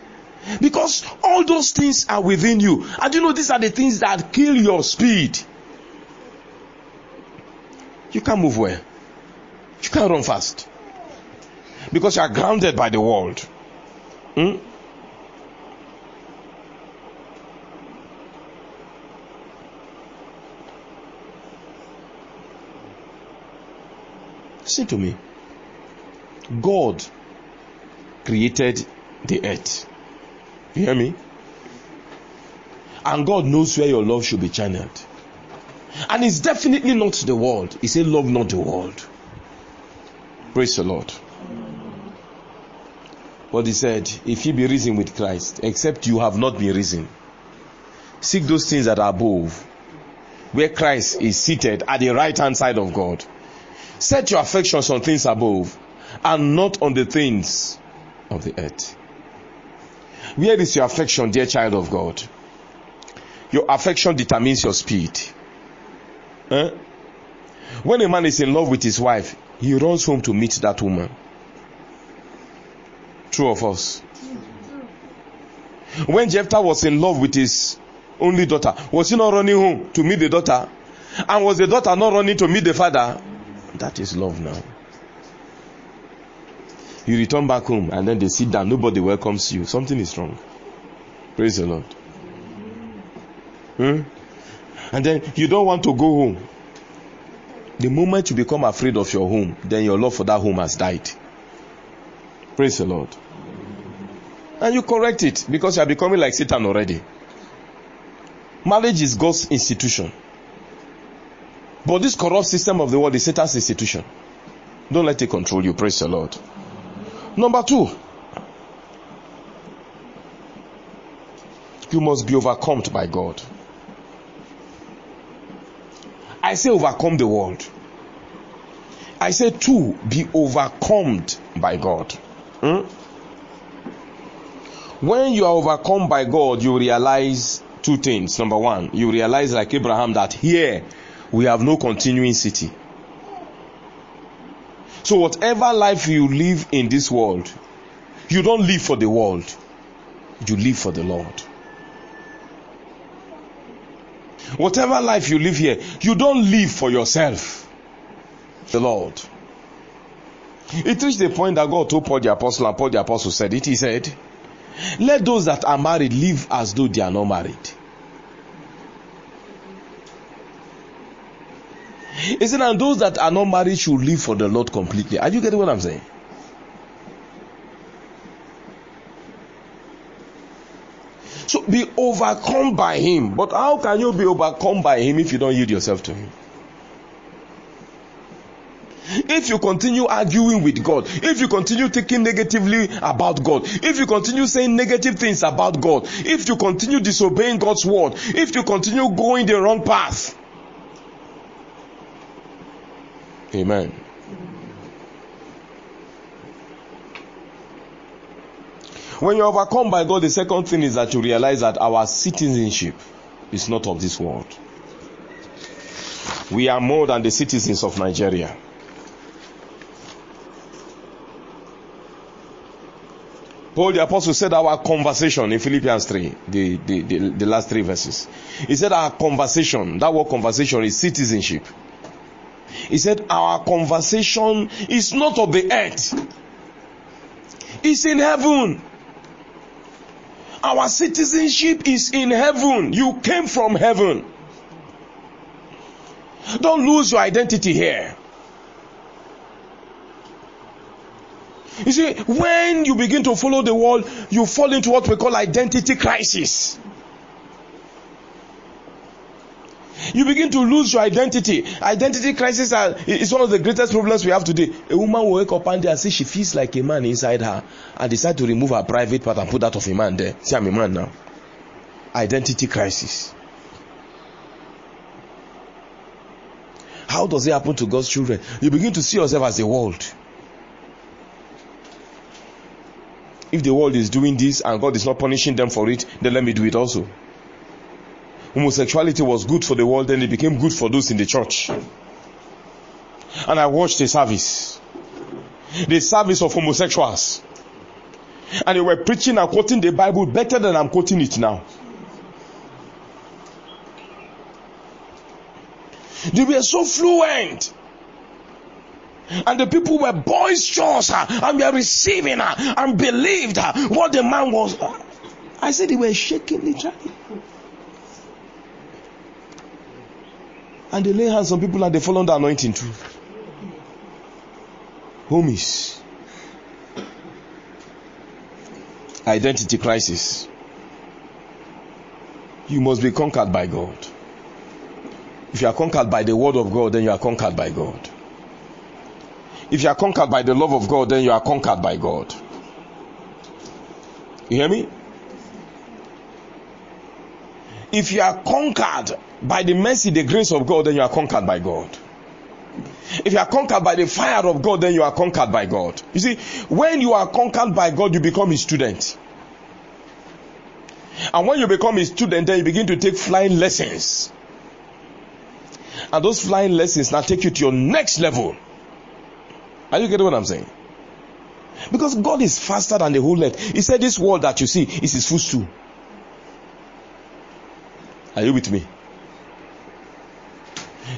Because all those things are within you. And you know these are the things that kill your speed. You can't move well. You can't run fast. Because you are grounded by the world. Listen to me. God created the earth. You hear me? And God knows where your love should be channeled. And it's definitely not the world. He said, "Love not the world." Praise the Lord. But he said, "If ye be risen with Christ, except you have not been risen, Seek those things that are above, where Christ is seated at the right hand side of God. Set your affections on things above and not on the things of the earth. Where is your affection, dear child of God? Your affection determines your speed. When a man is in love with his wife, he runs home to meet that woman. True of us. When Jephthah was in love with his only daughter, was he not running home to meet the daughter? And was the daughter not running to meet the father? That is love now. You return back home and then they sit down, nobody welcomes you. Something is wrong. Praise the Lord. And then you don't want to go home. The moment you become afraid of your home, then your love for that home has died. Praise the Lord. And you correct it because you are becoming like Satan already. Marriage is God's institution. But this corrupt system of the world is Satan's institution. Don't let it control you. Praise the Lord. Number 2. You must be overcome by God. I say overcome the world. I say 2, be overcome by God. When you are overcome by God, you realize 2 things. Number 1, you realize like Abraham that here we have no continuing city. So whatever life you live in this world, you don't live for the world. You live for the Lord. Whatever life you live here, you don't live for yourself. The Lord. It reached the point that God told Paul the apostle, and Paul the apostle said it. He said, let those that are married live as though they are not married. He said, and those that are not married should live for the Lord completely. Are you getting what I'm saying? So be overcome by him. But how can you be overcome by him if you don't yield yourself to him? If you continue arguing with God, if you continue thinking negatively about God, if you continue saying negative things about God, if you continue disobeying God's word, if you continue going the wrong path. Amen. When you're overcome by God, the second thing is that you realize that our citizenship is not of this world. We are more than the citizens of Nigeria. Paul the apostle said our conversation in Philippians 3, the last 3 verses. He said our conversation, that word conversation is citizenship. He said our conversation is not of the earth. It's in heaven. Our citizenship is in heaven. You came from heaven. Don't lose your identity here. You see, when you begin to follow the world, you fall into what we call identity crisis. You begin to lose your identity. Identity crisis is one of the greatest problems we have today. A woman will wake up and say she feels like a man inside her and decide to remove her private part and put that of a man there. See, I'm a man now. Identity crisis. How does it happen to God's children? You begin to see yourself as the world. If the world is doing this and God is not punishing them for it, then let me do it also. Homosexuality was good for the world, then it became good for those in the church. And I watched the service of homosexuals, and they were preaching and quoting the Bible better than I'm quoting it now. They were so fluent, and the people were boisterous and were receiving and believed what the man was. I said they were shaking literally. And they lay hands on people and they fall under anointing too. Homies. Identity crisis. You must be conquered by God. If you are conquered by the word of God, then you are conquered by God. If you are conquered by the love of God, then you are conquered by God. You hear me? If you are conquered by the mercy, the grace of God, then you are conquered by God. If you are conquered by the fire of God, then you are conquered by God. You see, when you are conquered by God, you become his student. And when you become his student, then you begin to take flying lessons. And those flying lessons now take you to your next level. Are you getting what I'm saying? Because God is faster than the whole earth. He said this world that you see is his footstool. Are you with me?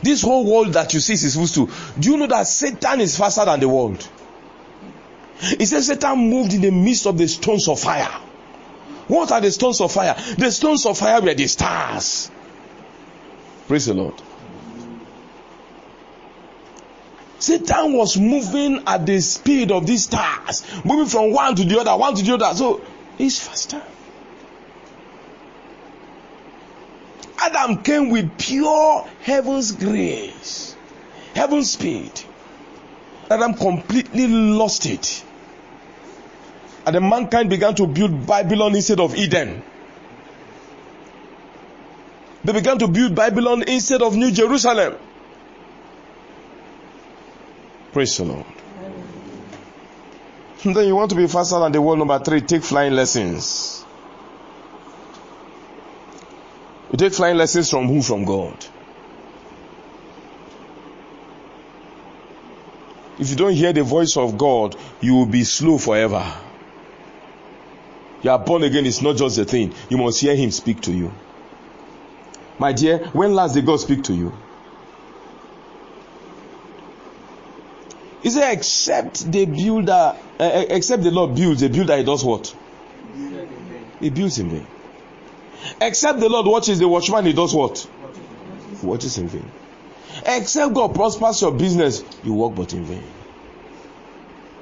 This whole world that you see is his footstool. Do you know that Satan is faster than the world? He says Satan moved in the midst of the stones of fire. What are the stones of fire? The stones of fire were the stars. Praise the Lord. Satan was moving at the speed of these stars, moving from one to the other, one to the other. So he's faster. Adam came with pure heaven's grace, heaven's speed. Adam completely lost it. And then mankind began to build Babylon instead of Eden. They began to build Babylon instead of New Jerusalem. Praise the Lord. And then you want to be faster than the world. Number 3, take flying lessons. You take flying lessons from who? From God. If you don't hear the voice of God, you will be slow forever. You are born again, it's not just a thing. You must hear him speak to you. My dear, when last did God speak to you? He said, except the Lord builds, the builder he does what? He builds in vain. Except the Lord watches, the watchman he does what? Watches in vain. Except God prospers your business, you work but in vain.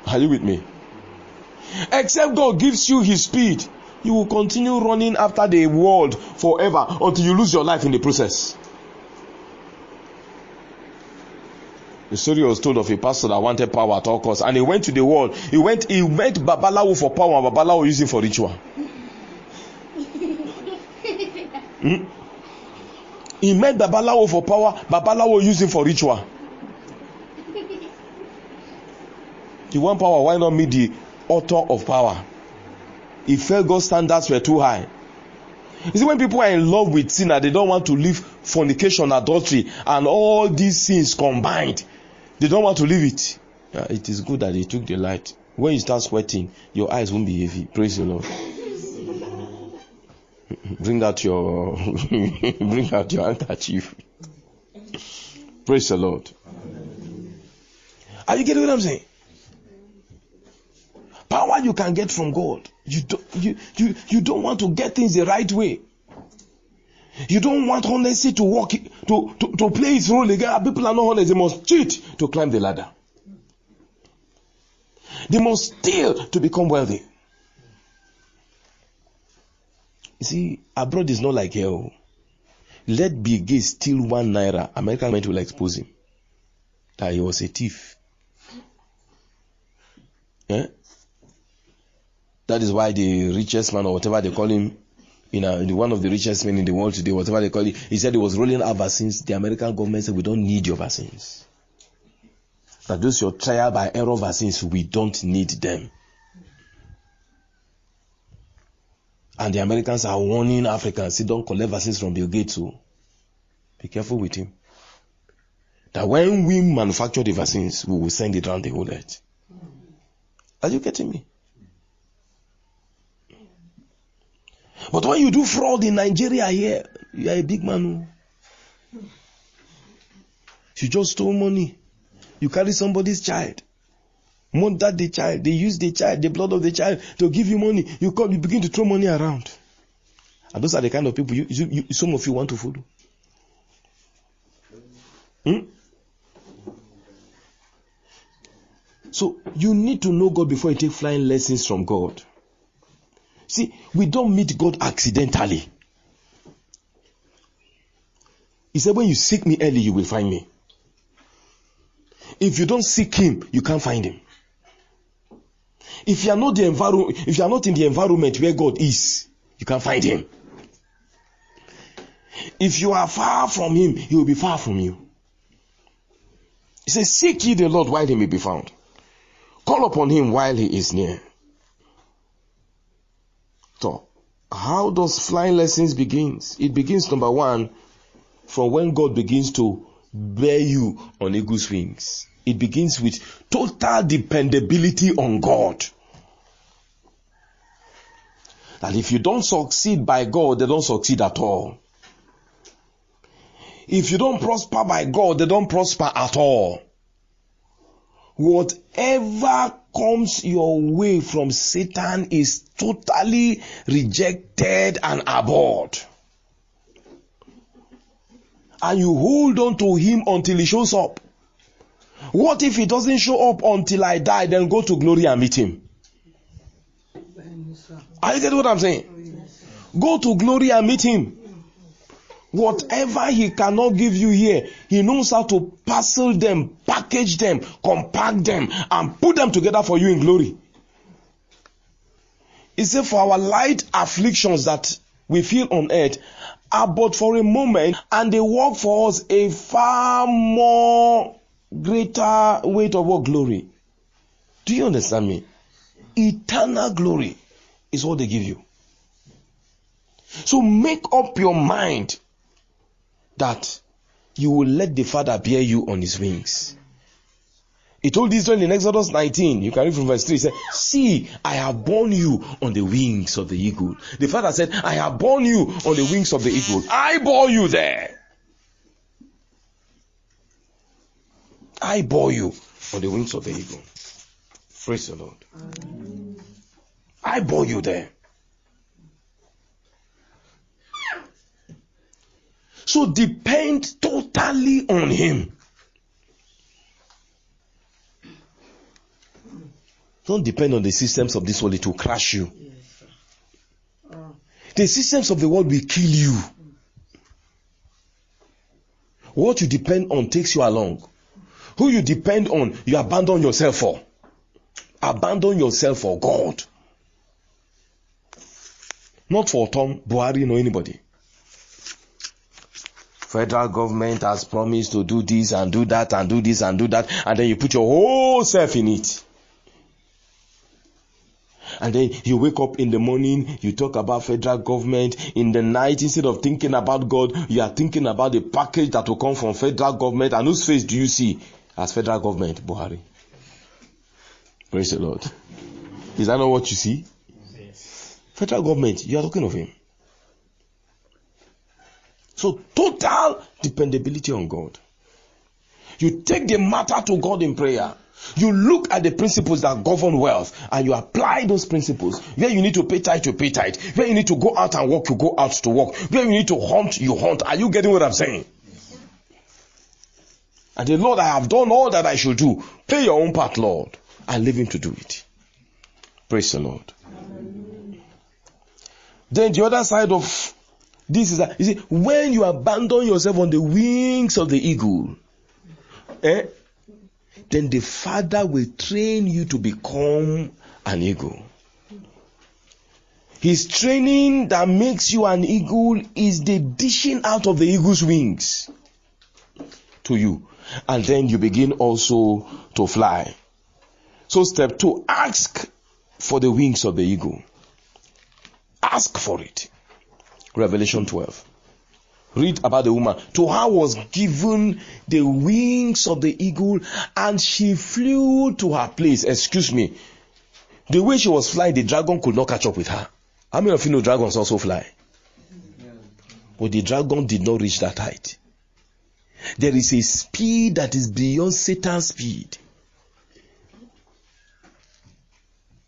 Are you with me? Except God gives you his speed, you will continue running after the world forever until you lose your life in the process. The story was told of a pastor that wanted power at all costs, and he went to the world. He met Babalawo for power, and Babalawo used him for ritual. He met Babalawo for power, Babalawo used him for ritual. You want power, why not meet the author of power? He felt God's standards were too high. You see, when people are in love with sin and they don't want to leave fornication, adultery, and all these sins combined, they don't want to leave it. It is good that they took the light. When you start sweating, your eyes won't be heavy. Praise the Lord. Bring out your handkerchief. Praise the Lord. Are you getting what I'm saying? Power you can get from God. You don't want to get things the right way. You don't want honesty to work to play its role again. People are not honest. They must cheat to climb the ladder. They must steal to become wealthy. You see, abroad is not like here. Let Bill Gates steal 1 naira. American government will expose him that he was a thief. Yeah? That is why the richest man, or whatever they call him, one of the richest men in the world today, whatever they call it, he said he was rolling out vaccines. The American government said, we don't need your vaccines. That those your trial by error vaccines, we don't need them. And the Americans are warning Africans, say, don't collect vaccines from Bill Gates. So be careful with him. That when we manufacture the vaccines, we will send it around the whole earth. Are you getting me? But when you do fraud in Nigeria here, you are a big man. You just stole money. You carry somebody's child. Murder the child. They use the child, the blood of the child, to give you money. You begin to throw money around. And those are the kind of people some of you want to follow. So you need to know God before you take flying lessons from God. See, we don't meet God accidentally. He said, when you seek me early, you will find me. If you don't seek him, you can't find him. If you are not in the environment where God is, you can't find him. If you are far from him, he will be far from you. He says, seek ye the Lord while he may be found. Call upon him while he is near. So, how does flying lessons begins? It begins, number one, from when God begins to bear you on eagle's wings. It begins with total dependability on God. That if you don't succeed by God, they don't succeed at all. If you don't prosper by God, they don't prosper at all. Whatever comes your way from Satan is totally rejected and abhorred. And you hold on to him until he shows up. What if he doesn't show up until I die? Then go to glory and meet him. Are you getting what I'm saying? Go to glory and meet him. Whatever he cannot give you here, he knows how to parcel them, package them, compact them, and put them together for you in glory. He said, for our light afflictions that we feel on earth are but for a moment, and they work for us a far more greater weight of what glory. Do you understand me? Eternal glory is what they give you. So make up your mind that you will let the Father bear you on his wings. He told Israel in Exodus 19, you can read from verse 3, he said, see, I have borne you on the wings of the eagle. The Father said, I have borne you on the wings of the eagle. I bore you there. I bore you on the wings of the eagle. Praise the Lord. I bore you there. So depend totally on him. Don't depend on the systems of this world. It will crash you. The systems of the world will kill you. What you depend on takes you along. Who you depend on, you abandon yourself for. Abandon yourself for God. Not for Tom, Buhari, nor anybody. Federal government has promised to do this and do that and do this and do that, and then you put your whole self in it. And then you wake up in the morning, you talk about federal government. In the night, instead of thinking about God, you are thinking about the package that will come from federal government. And whose face do you see as federal government? Buhari. Praise the Lord. Is that not what you see? Yes. Federal government, you are talking of him. So total dependability on God. You take the matter to God in prayer. You look at the principles that govern wealth and you apply those principles. Where you need to pay tithe, you pay tithe. Where you need to go out and work, you go out to work. Where you need to hunt, you hunt. Are you getting what I'm saying? Yes. And the Lord, I have done all that I should do. Play your own part, Lord, and leave him to do it. Praise the Lord. Amen. Then the other side of this is that, you see, when you abandon yourself on the wings of the eagle, then the Father will train you to become an eagle. His training that makes you an eagle is the dishing out of the eagle's wings to you. And then you begin also to fly. So step 2, ask for the wings of the eagle. Ask for it. Revelation 12. Read about the woman. To her was given the wings of the eagle, and she flew to her place. Excuse me. The way she was flying, the dragon could not catch up with her. How many of you know dragons also fly? But the dragon did not reach that height. There is a speed that is beyond Satan's speed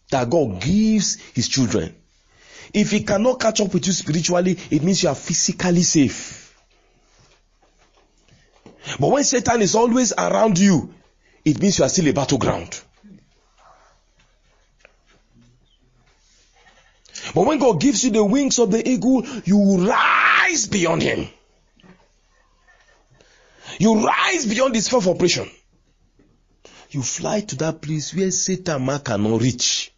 that God gives his children. If he cannot catch up with you spiritually, it means you are physically safe. But when Satan is always around you, it means you are still a battleground. But when God gives you the wings of the eagle, you rise beyond him. You rise beyond his sphere of operation. You fly to that place where Satan cannot reach.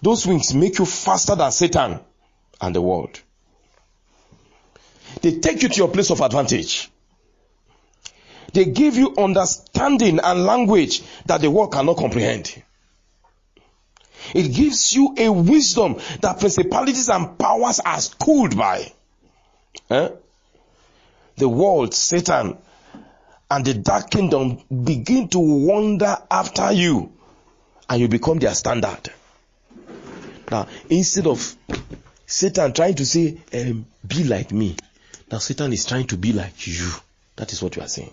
Those wings make you faster than Satan and the world. They take you to your place of advantage. They give you understanding and language that the world cannot comprehend. It gives you a wisdom that principalities and powers are schooled by. The world, Satan, and the dark kingdom begin to wander after you, and you become their standard. Now, instead of Satan trying to say, be like me, now Satan is trying to be like you. That is what you are saying.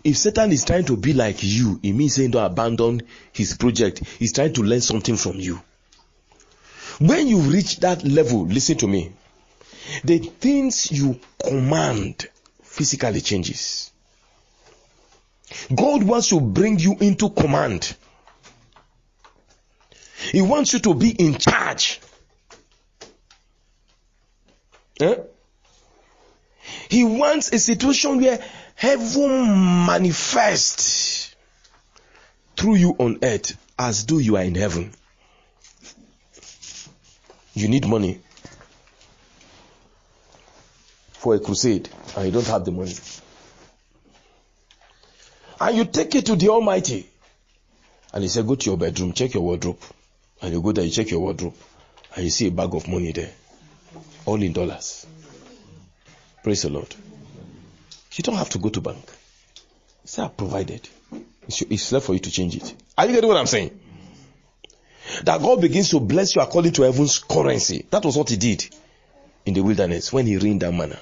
If Satan is trying to be like you, it means saying don't abandon his project. He's trying to learn something from you. When you reach that level, listen to me, the things you command physically changes. God wants to bring you into command. He wants you to be in charge. He wants a situation where heaven manifests through you on earth as though you are in heaven. You need money for a crusade and you don't have the money. And you take it to the Almighty. And he said, go to your bedroom, check your wardrobe. And you go there, you check your wardrobe. And you see a bag of money there. All in dollars. Praise the Lord. You don't have to go to bank. It's not provided. It's left for you to change it. Are you getting what I'm saying? That God begins to bless you according to heaven's currency. That was what he did in the wilderness when he rained down manna.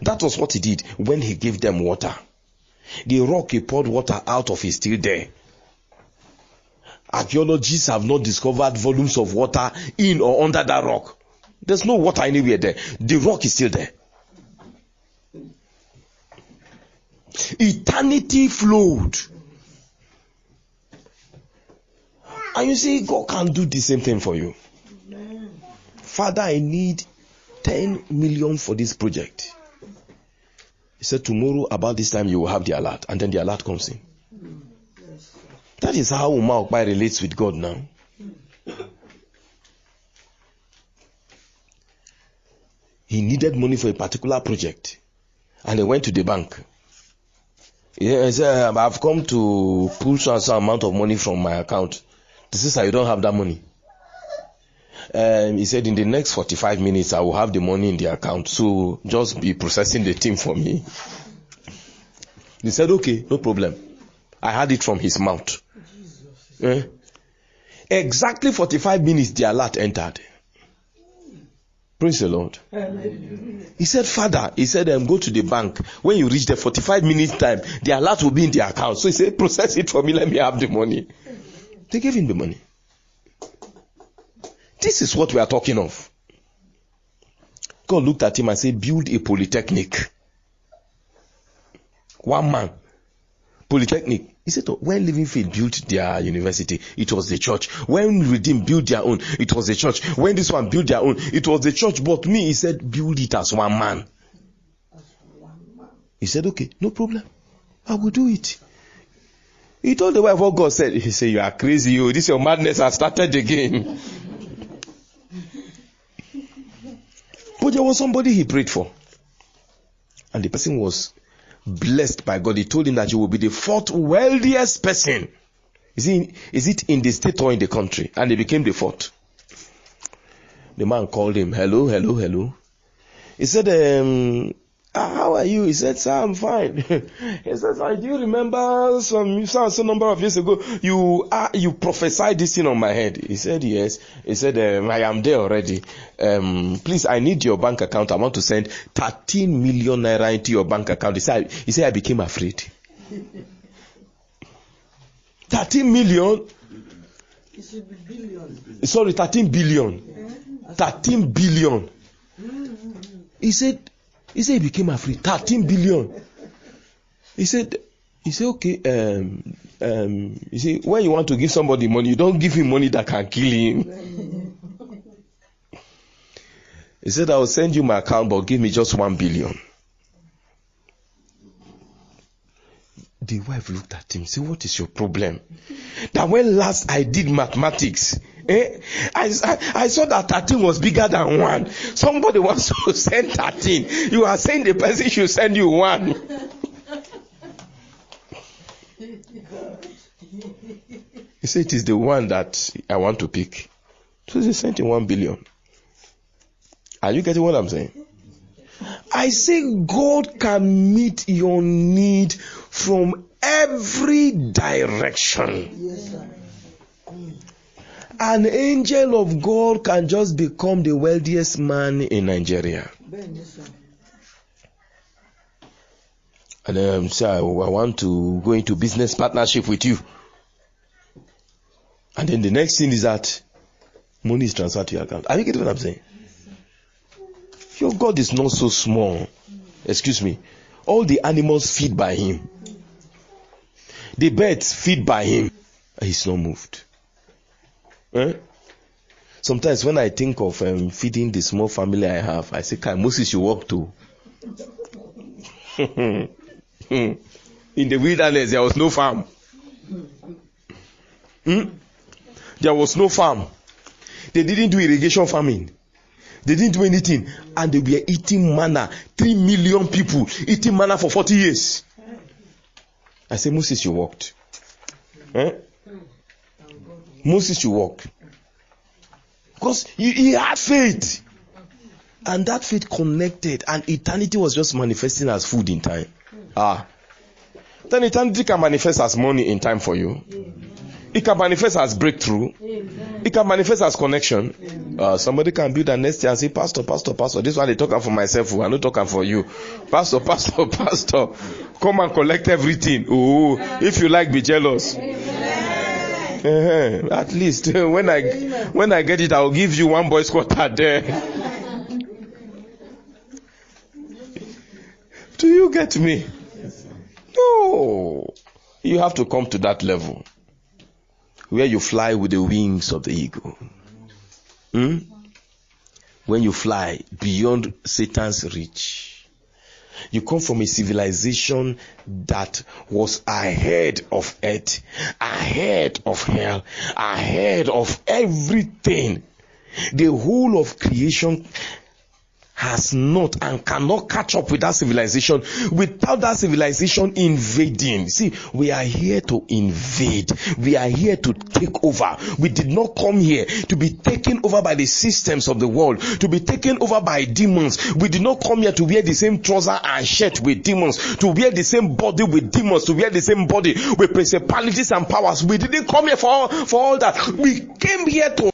That was what he did when he gave them water. The rock he poured water out of is still there. Archaeologists have not discovered volumes of water in or under that rock. There's no water anywhere there. The rock is still there. Eternity flowed. And you see, God can do the same thing for you. Father, I need 10 million for this project. He said, tomorrow about this time you will have the alert. And then the alert comes in. That is how Umar Okpai relates with God now. He needed money for a particular project. And he went to the bank. He said, I've come to pull some amount of money from my account. This is how you don't have that money. He said, in the next 45 minutes, I will have the money in the account. So just be processing the thing for me. He said, okay, no problem. I had it from his mouth. Exactly 45 minutes, the alert entered. Praise the Lord. He said, Father, he said, go to the bank. When you reach the 45 minutes time, the alert will be in the account. So he said, process it for me, let me have the money. They gave him the money. This is what we are talking of. God looked at him and said, build a polytechnic. One man. Polytechnic. He said, when Living Faith built their university, it was the church. When Redeem built their own, it was the church. When this one built their own, it was the church. But me, he said, build it as one man. He said, okay, no problem. I will do it. He told the wife what God said. He said, you are crazy. You. This your madness has started again. But there was somebody he prayed for. And the person was blessed by God. He told him that you will be the fourth wealthiest person. Is it in the state or in the country? And he became the fourth. The man called him. Hello. He said, how are you? He said, sir, I'm fine. He said, do you remember some number of years ago, you prophesied this thing on my head? He said, yes. He said, I am there already. Please, I need your bank account. I want to send 13 million naira into your bank account. He said, I became afraid. 13 million? It should be billion. Sorry, 13 billion. 13 billion. He said he became afraid. 13 billion. He said, okay, you see, when you want to give somebody money, you don't give him money that can kill him. He said, I will send you my account, but give me just 1 billion. The wife looked at him, said, what is your problem? That when last I did mathematics, I saw that 13 was bigger than 1. Somebody wants to send 13. You are saying the person should send you 1. He said it is the one that I want to pick. So they sent him 1 billion. Are you getting what I'm saying? I say God can meet your need from every direction. Yes, sir. An angel of God can just become the wealthiest man in Nigeria. Yes, sir. And say, I want to go into business partnership with you. And then the next thing is that money is transferred to your account. Are you getting what I'm saying? Your God is not so small. Excuse me. All the animals feed by him. The birds feed by him. He's not moved. Sometimes when I think of feeding the small family I have, I say, Moses should walk too. In the wilderness, there was no farm. There was no farm. They didn't do irrigation farming. They didn't do anything. And they were eating manna. 3 million people eating manna for 40 years. I say, Moses, you walked. Moses, you walk. Because he had faith. And that faith connected. And eternity was just manifesting as food in time. Then eternity can manifest as money in time for you. It can manifest as breakthrough. It can manifest as connection. Somebody can build an nest and say, Pastor, this one they talking for myself. I'm not talking for you. Pastor, come and collect everything. Oh, if you like, be jealous. At least when I get it, I'll give you 1 boy's quarter there. Do you get me? No. You have to come to that level where you fly with the wings of the eagle. When you fly beyond Satan's reach. You come from a civilization that was ahead of earth, ahead of hell, ahead of everything. The whole of creation has not and cannot catch up with that civilization without that civilization invading. See, we are here to invade. We are here to take over. We did not come here to be taken over by the systems of the world, to be taken over by demons. We did not come here to wear the same trouser and shirt with demons, to wear the same body with demons, to wear the same body with principalities and powers. We didn't come here for all that. We came here to